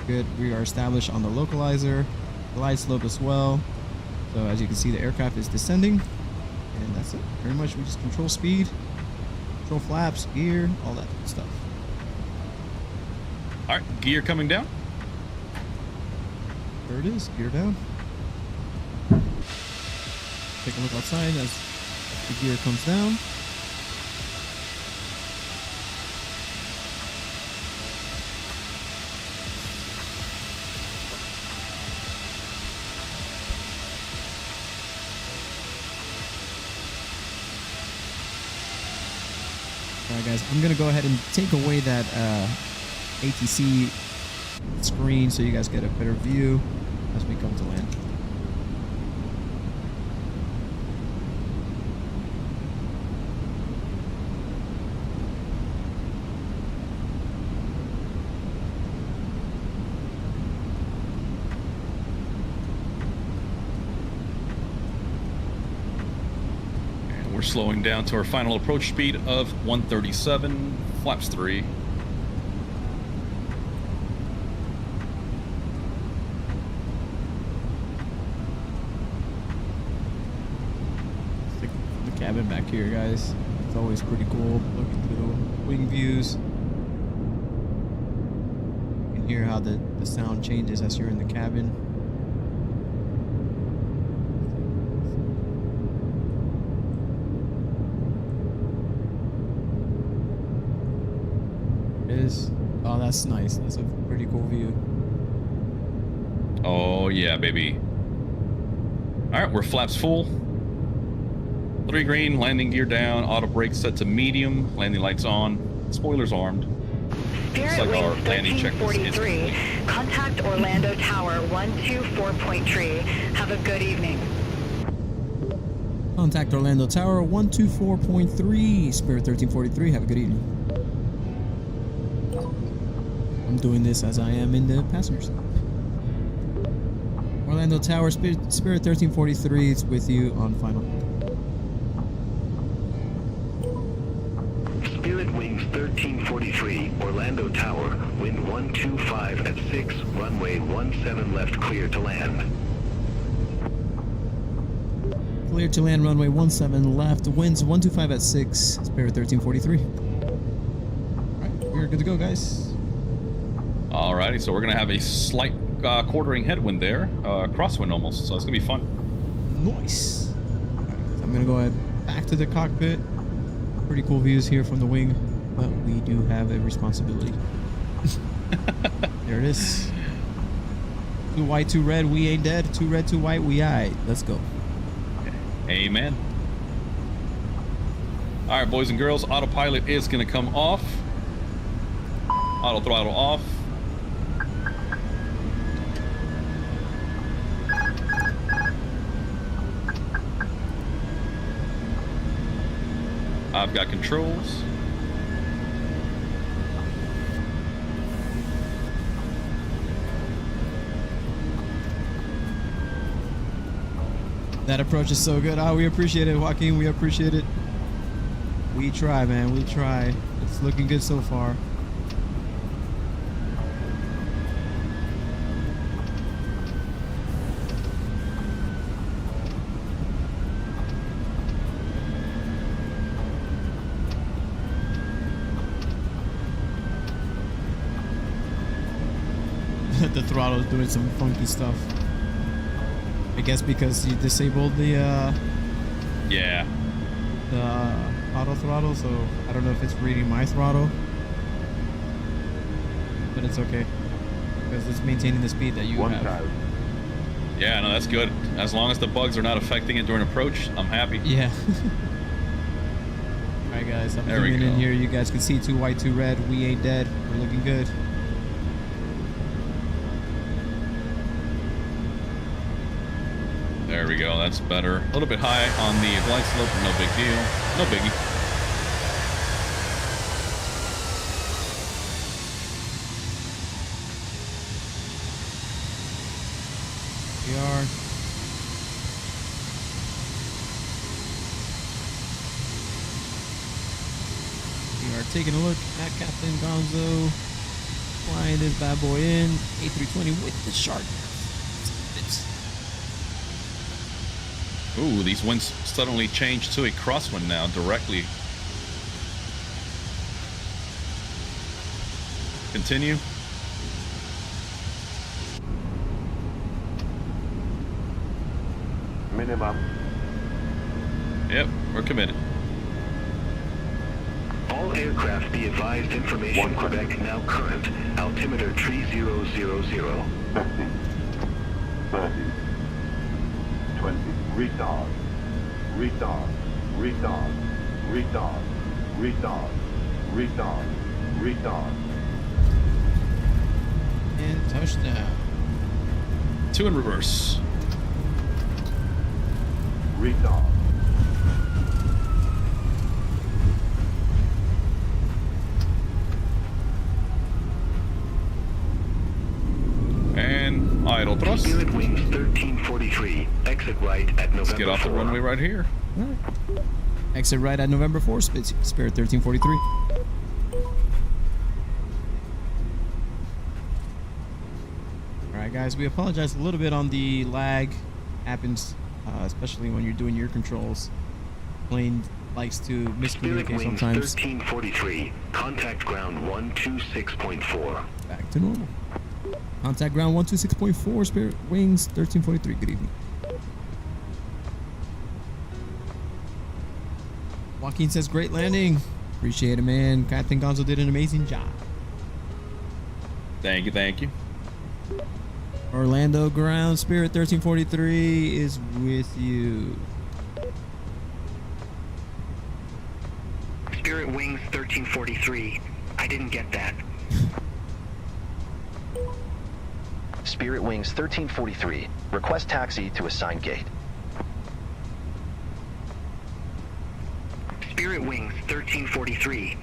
Good. We are established on the localizer. Glide slope as well. So as you can see, the aircraft is descending, and that's it. Pretty much we just control speed, control flaps, gear, all that good stuff. All right, gear coming down. There it is, gear down. Take a look outside as the gear comes down. Alright guys, I'm gonna go ahead and take away that ATC screen so you guys get a better view as we come to land. We're slowing down to our final approach speed of 137, flaps 3. Stick the cabin back here, guys. It's always pretty cool looking through the wing views. You can hear how the sound changes as you're in the cabin. Oh, that's nice. That's a pretty cool view. Oh yeah, baby. All right, we're flaps full. 3 green, landing gear down, auto brake set to medium, landing lights on, spoilers armed. Spirit like our Wings landing checklist is 1343. Contact Orlando Tower 124.3. Have a good evening. Contact Orlando Tower 124.3. Spirit 1343. Have a good evening. I'm doing this as I am in the passenger seat. Orlando Tower, Spirit 1343 is with you on final. Spirit Wings 1343, Orlando Tower, wind 125 at 6, runway 17 left, clear to land. Clear to land, runway 17 left, winds 125 at 6, Spirit 1343. Alright, we're good to go, guys. Alrighty, so we're gonna have a slight quartering headwind there, crosswind almost, so it's gonna be fun. Nice. Alright, so I'm gonna go ahead back to the cockpit. Pretty cool views here from the wing, but we do have a responsibility. There it is. 2 white, 2 red, we ain't dead. 2 red, 2 white, we aight. Let's go. Amen. All right, boys and girls, autopilot is gonna come off. Auto throttle off. I've got controls. That approach is so good. Oh, we appreciate it, Joaquin. We appreciate it. We try, man. We try. It's looking good so far. The throttle is doing some funky stuff. I guess because you disabled the Yeah. auto throttle, so I don't know if it's reading my throttle, but it's okay because it's maintaining the speed that you have. Yeah, no, that's good. As long as the bugs are not affecting it during approach, I'm happy. Yeah. All right, guys. I'm There we zooming in go. here. You guys can see 2 white, 2 red. We ain't dead. We're looking good. There we go. That's better. A little bit high on the glide slope, but no big deal. No biggie. We are. We are taking a look at Captain Gonzo flying this bad boy in. A320 with the Shark. Ooh, these winds suddenly changed to a crosswind now, directly. Continue. Minimum. Yep, we're committed. All aircraft be advised information Quebec now current, altimeter 3000. 50, 30, 20, retard, retard, retard, retard, retard, retard, retard. And touchdown. 2 in reverse. Retard. And idle thrust. Spirit Wings 1343, exit right at November Let's get off the 4. runway right here. All right. Exit right at November 4, Spirit 1343. All right, guys, we apologize a little bit on the lag. Happens, especially when you're doing your controls. Plane likes to Spirit miscommunicate Wings sometimes. 1343, contact ground 126.4. Back to normal. Contact ground 126.4, Spirit Wings 1343. Good evening. Joaquin says, great landing. Appreciate it, man. Captain Gonzo did an amazing job. Thank you, thank you. Orlando ground, Spirit 1343 is with you. Spirit Wings 1343, I didn't get that. Spirit Wings 1343. Request taxi to assigned gate. Spirit Wings 1343.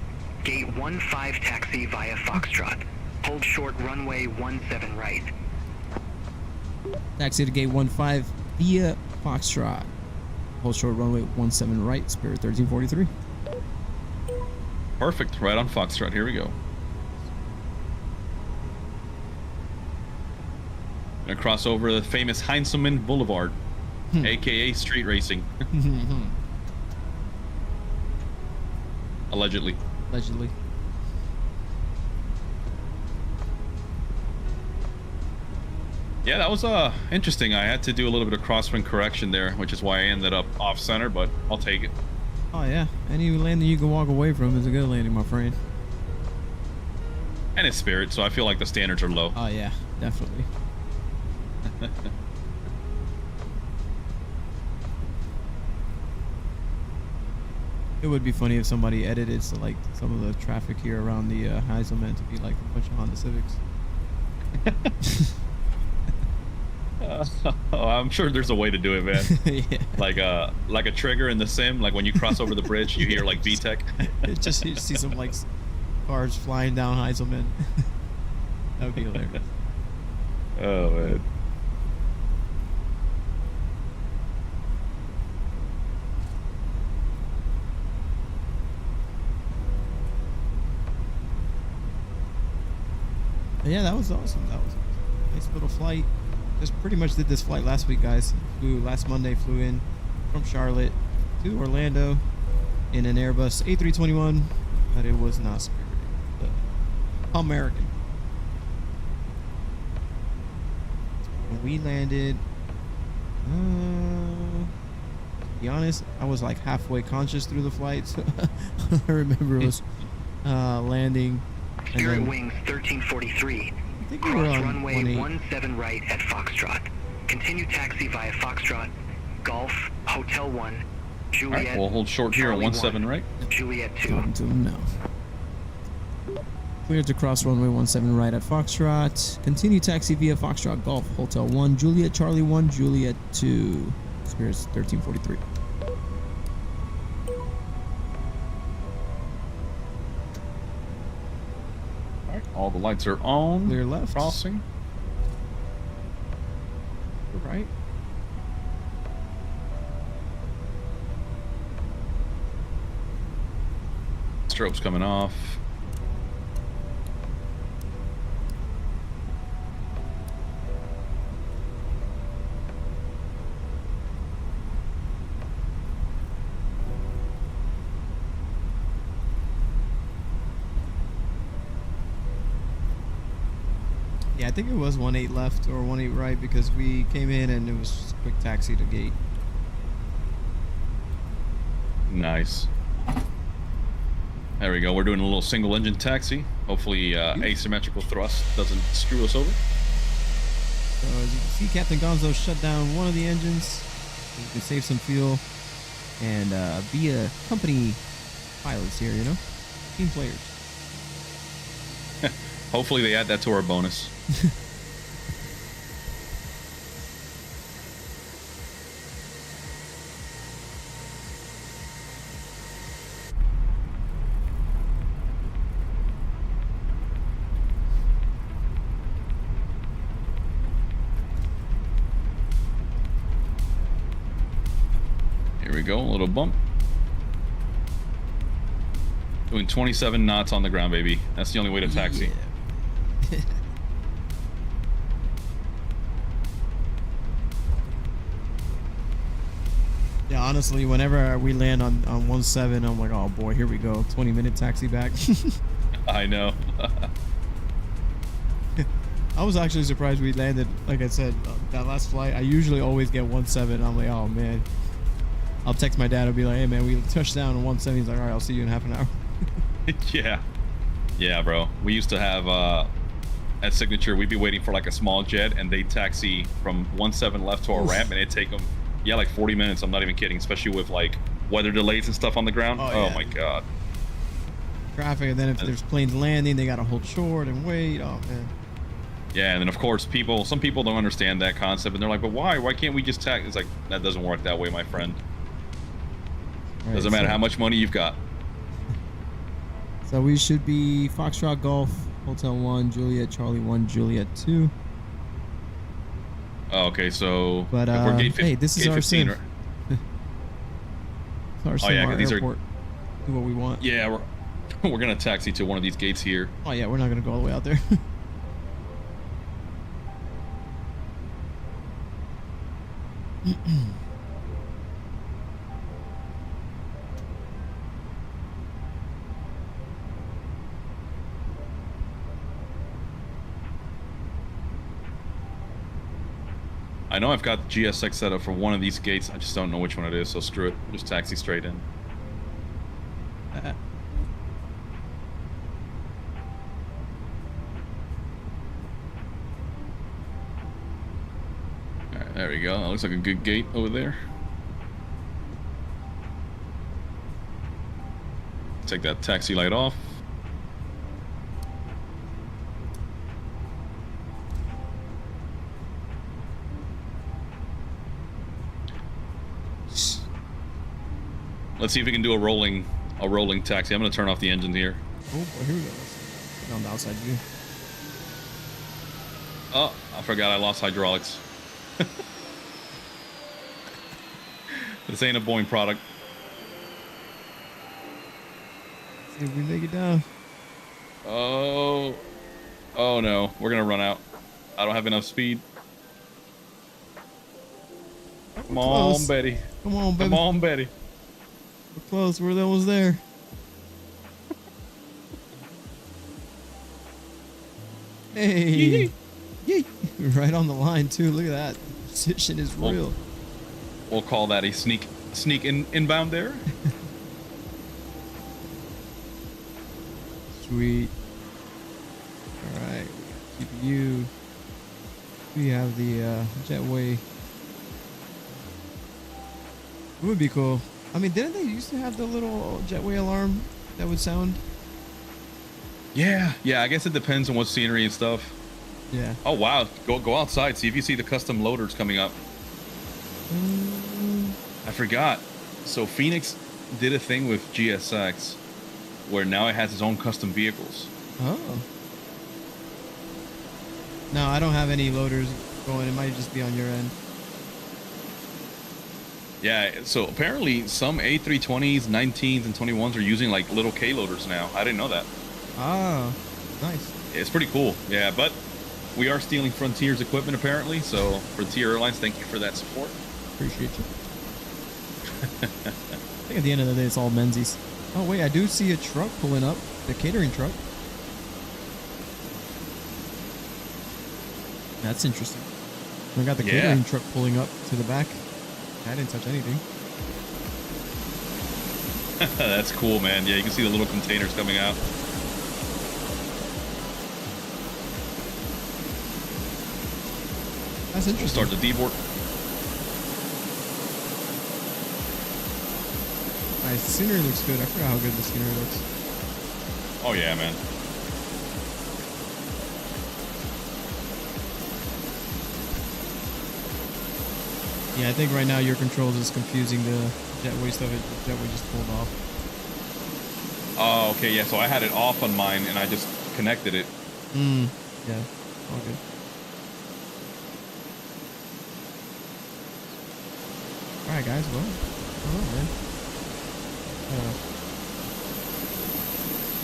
Gate 15 taxi via Foxtrot. Hold short runway 17 right. Taxi to gate 15 via Foxtrot. Hold short runway 17 right, Spirit 1343. Perfect. Right on Foxtrot. Here we go. Gonna cross over the famous Heinzelman Boulevard, aka street racing. Allegedly. Allegedly. Yeah, that was interesting. I had to do a little bit of crosswind correction there, which is why I ended up off center, but I'll take it. Oh yeah, any landing you can walk away from is a good landing, my friend. And it's Spirit, so I feel like the standards are low. Oh yeah, definitely. It would be funny if somebody edited so like some of the traffic here around the Heiselman to be like a bunch of Honda Civics. I'm sure there's a way to do it, man. Yeah. Like a trigger in the sim, like when you cross over the bridge, you hear like VTEC. You just see some like cars flying down Heiselman. That would be hilarious. Oh man. But yeah, that was awesome. That was a nice little flight. Just pretty much did this flight last week, guys. Last Monday, flew in from Charlotte to Orlando in an Airbus A321, but it was not Spirit, but American. When we landed, to be honest, I was like halfway conscious through the flight. So all I remember was landing. Spirit Wings 1343. Cross runway 17 right at Foxtrot. Continue taxi via Foxtrot, Golf, Hotel 1, Juliet. All right, we'll hold short here on 17 right. Juliet 2. Talking to him now. Cleared to cross runway 17 right at Foxtrot. Continue taxi via Foxtrot, Golf, Hotel 1, Juliet, Charlie 1, Juliet 2. Spirits 1343. All the lights are on. Clear left. Crossing. Right. Strobes coming off. Yeah, I think it was 18 left or 18 right because we came in and it was just a quick taxi to gate. Nice. There we go. We're doing a little single engine taxi. Hopefully asymmetrical thrust doesn't screw us over. So as you can see, Captain Gonzo shut down one of the engines so we can save some fuel and be a company pilots here, you know? Team players. Hopefully they add that to our bonus. Here we go, a little bump. Doing 27 knots on the ground, baby. That's the only way to taxi. Yeah. Yeah, honestly, whenever we land on 17, I'm like, oh boy, here we go. 20-minute taxi back. I know. I was actually surprised we landed, like I said, that last flight. I usually always get 17. I'm like, oh man. I'll text my dad and be like, hey man, we touched down on 17. He's like, all right, I'll see you in half an hour. Yeah. Yeah, bro. We used to have, at Signature, we'd be waiting for like a small jet and they'd taxi from 17 left to our ramp and it'd take them, yeah, like 40 minutes. I'm not even kidding, especially with like weather delays and stuff on the ground. Oh yeah. my God. traffic, and then if there's planes landing, they gotta hold short and wait. Oh man. Yeah, and then of course some people don't understand that concept, and they're like, but why can't we just tax? It's like, that doesn't work that way, my friend. Right, Doesn't matter how much money you've got. So we should be Foxtrot Golf Hotel 1 Juliet Charlie 1 Juliet 2. Oh, okay, so But if we're gate 15, hey, this is gate our 15, sim. Our sim, yeah, 'cause our these are- airport. Do what we want. Yeah, we're gonna taxi to one of these gates here. Oh yeah, we're not gonna go all the way out there. I know I've got the GSX set up for one of these gates. I just don't know which one it is, so screw it. Just taxi straight in. Alright, there we go. That looks like a good gate over there. Take that taxi light off. Let's see if we can do a rolling taxi. I'm gonna turn off the engine here. Oh boy, here we go. Get on the outside view. Oh, I forgot I lost hydraulics. This ain't a Boeing product. See if we make it down. Oh no, we're gonna run out. I don't have enough speed. Come on, Betty. Come on, baby. Come on, Betty. We're close. We're almost there. Hey. Yay. Right on the line too. Look at that. Precision is real. We'll call that a sneak inbound there. Sweet. All right. GPU. We have the jetway. It would be cool. I mean, didn't they used to have the little jetway alarm that would sound? Yeah, I guess it depends on what scenery and stuff. Yeah. Oh wow, go outside, see if you see the custom loaders coming up. I forgot. So Fenix did a thing with GSX where now it has its own custom vehicles. Oh. No, I don't have any loaders going. It might just be on your end. Yeah, so apparently some A320s, 19s, and 21s are using like little K loaders now. I didn't know that. Oh, nice. It's pretty cool. Yeah, but we are stealing Frontier's equipment apparently. So Frontier Airlines, thank you for that support. Appreciate you. I think at the end of the day, it's all Menzies. Oh wait, I do see a truck pulling up. The catering truck. That's interesting. We got the catering truck pulling up to the back. I didn't touch anything. That's cool, man. Yeah, you can see the little containers coming out. That's interesting. Start the deboard. Nice. The scenery looks good. I forgot how good the scenery looks. Oh yeah, man. Yeah, I think right now your controls is confusing the jetway stuff. The jetway just pulled off. Oh, okay, yeah. So I had it off on mine, and I just connected it. Yeah. All good. All right, guys. Well, I don't know, man.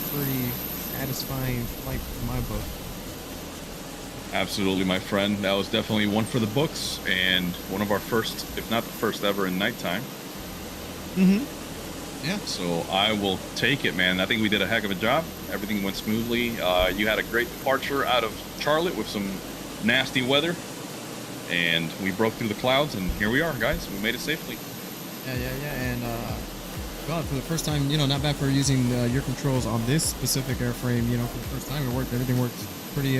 Pretty satisfying flight in my book. Absolutely, my friend. That was definitely one for the books, and one of our first, if not the first ever, in nighttime. Yeah. So I will take it, man. I think we did a heck of a job. Everything went smoothly. You had a great departure out of Charlotte with some nasty weather, and we broke through the clouds, and here we are, guys. We made it safely. Yeah. And God, for the first time, not bad for using your controls on this specific airframe. For the first time, it worked. Everything worked pretty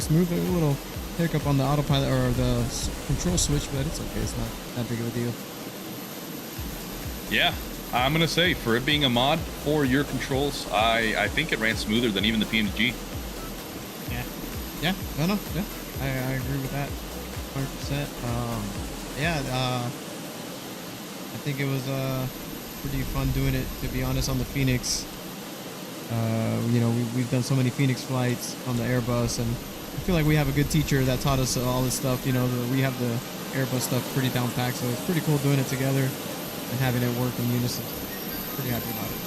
smooth. A little hiccup on the autopilot or the control switch, but it's okay. It's not that big of a deal. Yeah, I'm gonna say, for it being a mod for your controls, I think it ran smoother than even the PMG. Yeah, no, I agree with that 100%. I think it was pretty fun doing it, to be honest, on the Phoenix. You know, we've done so many Phoenix flights on the Airbus, and I feel like we have a good teacher that taught us all this stuff. You know, we have the Airbus stuff pretty down packed, so it's pretty cool doing it together and having it work in unison. Pretty happy about it.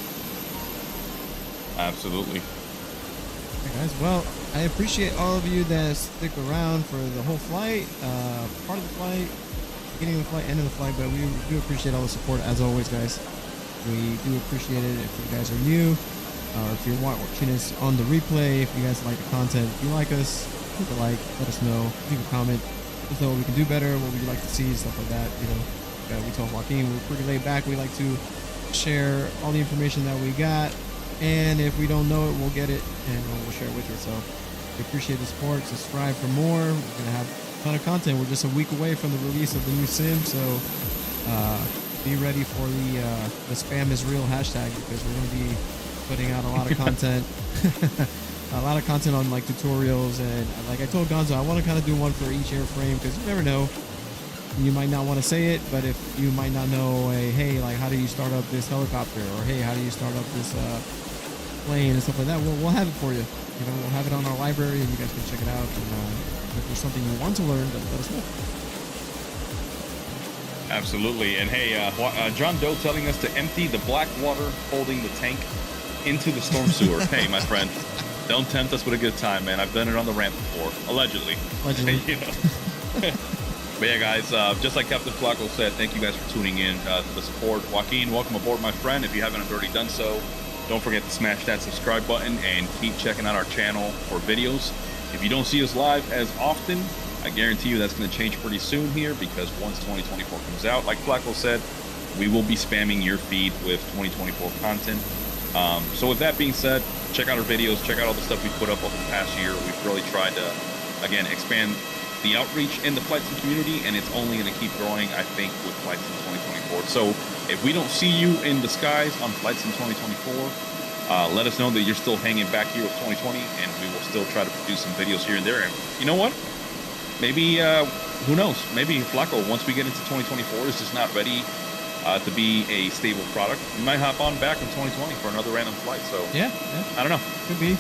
Absolutely. Okay, guys, well, I appreciate all of you that stick around for the whole flight, part of the flight, beginning of the flight, end of the flight, but we do appreciate all the support as always, guys. We do appreciate it if you guys are new, or if you're watching us on the replay, if you guys like the content, if you like us, hit the like, let us know, leave a comment, let us know what we can do better, what we'd like to see, stuff like that. You know, we told Joaquin we're pretty laid back. We like to share all the information that we got, and if we don't know it, we'll get it and we'll share it with you. So we appreciate the support. Subscribe for more. We're gonna have a ton of content. We're just a week away from the release of the new sim, so be ready for the spam is real hashtag, because we're gonna be putting out a lot of content. A lot of content on like tutorials, and like I told Gonzo, I want to kind of do one for each airframe, because you never know. You might not want to say it, but if you might not know, hey, like how do you start up this helicopter, or hey, how do you start up this plane and stuff like that, we'll have it for you. You know, we'll have it on our library, and you guys can check it out. And if there's something you want to learn, then let us know. Absolutely. And hey, John Doe telling us to empty the black water holding the tank into the storm sewer. Hey, my friend, don't tempt us with a good time, man. I've done it on the ramp before, allegedly. You know. But yeah, guys, just like Captain Flacco said, thank you guys for tuning in to the support. Joaquin, welcome aboard, my friend. If you haven't already done so, don't forget to smash that subscribe button and keep checking out our channel for videos. If you don't see us live as often, I guarantee you that's going to change pretty soon here, because once 2024 comes out, like Flacco said, we will be spamming your feed with 2024 content. So with that being said, check out our videos, check out all the stuff we put up over the past year. We've really tried to, again, expand the outreach in the flight sim community, and it's only going to keep growing, I think, with Flight Sim 2024. So if we don't see you in the skies on Flight Sim 2024, let us know that you're still hanging back here with 2020, and we will still try to produce some videos here and there. And you know what? Maybe, who knows? Maybe Flacco, once we get into 2024, is just not ready to be a stable product. We might hop on back in 2020 for another random flight. So yeah. I don't know. Could be.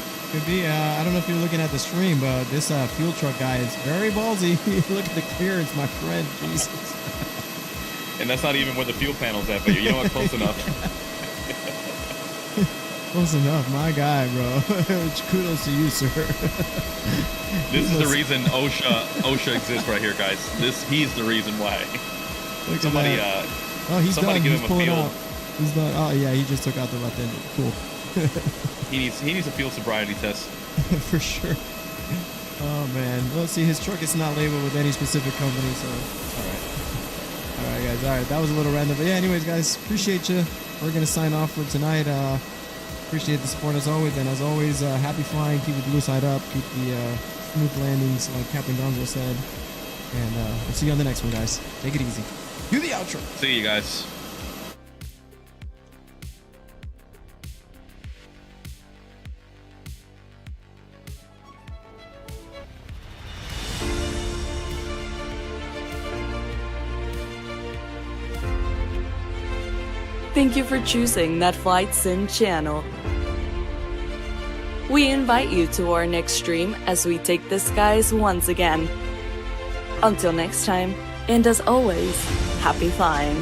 I don't know if you're looking at the stream, but this fuel truck guy is very ballsy. Look at the clearance, my friend. Jesus. And that's not even where the fuel panel's at, but you know what? Close enough. Close enough, my guy, bro. Kudos to you, sir. This is the reason OSHA exists right here, guys. He's the reason why. Somebody, oh, he's somebody done. give He's him a pulling field. out. He's done. Oh yeah, he just took out the left engine. Cool. He needs a field sobriety test. For sure. Oh man. Well, see, his truck is not labeled with any specific company, so all right, guys. All right, that was a little random, but yeah. Anyways, guys, appreciate you. We're gonna sign off for tonight. Appreciate the support as always, and as always, happy flying. Keep the blue side up. Keep the smooth landings, like Captain Gonzo said. And we'll see you on the next one, guys. Take it easy. Do the outro. See you guys. Thank you for choosing that Flight Sim channel. We invite you to our next stream as we take the skies once again. Until next time, and as always, happy flying.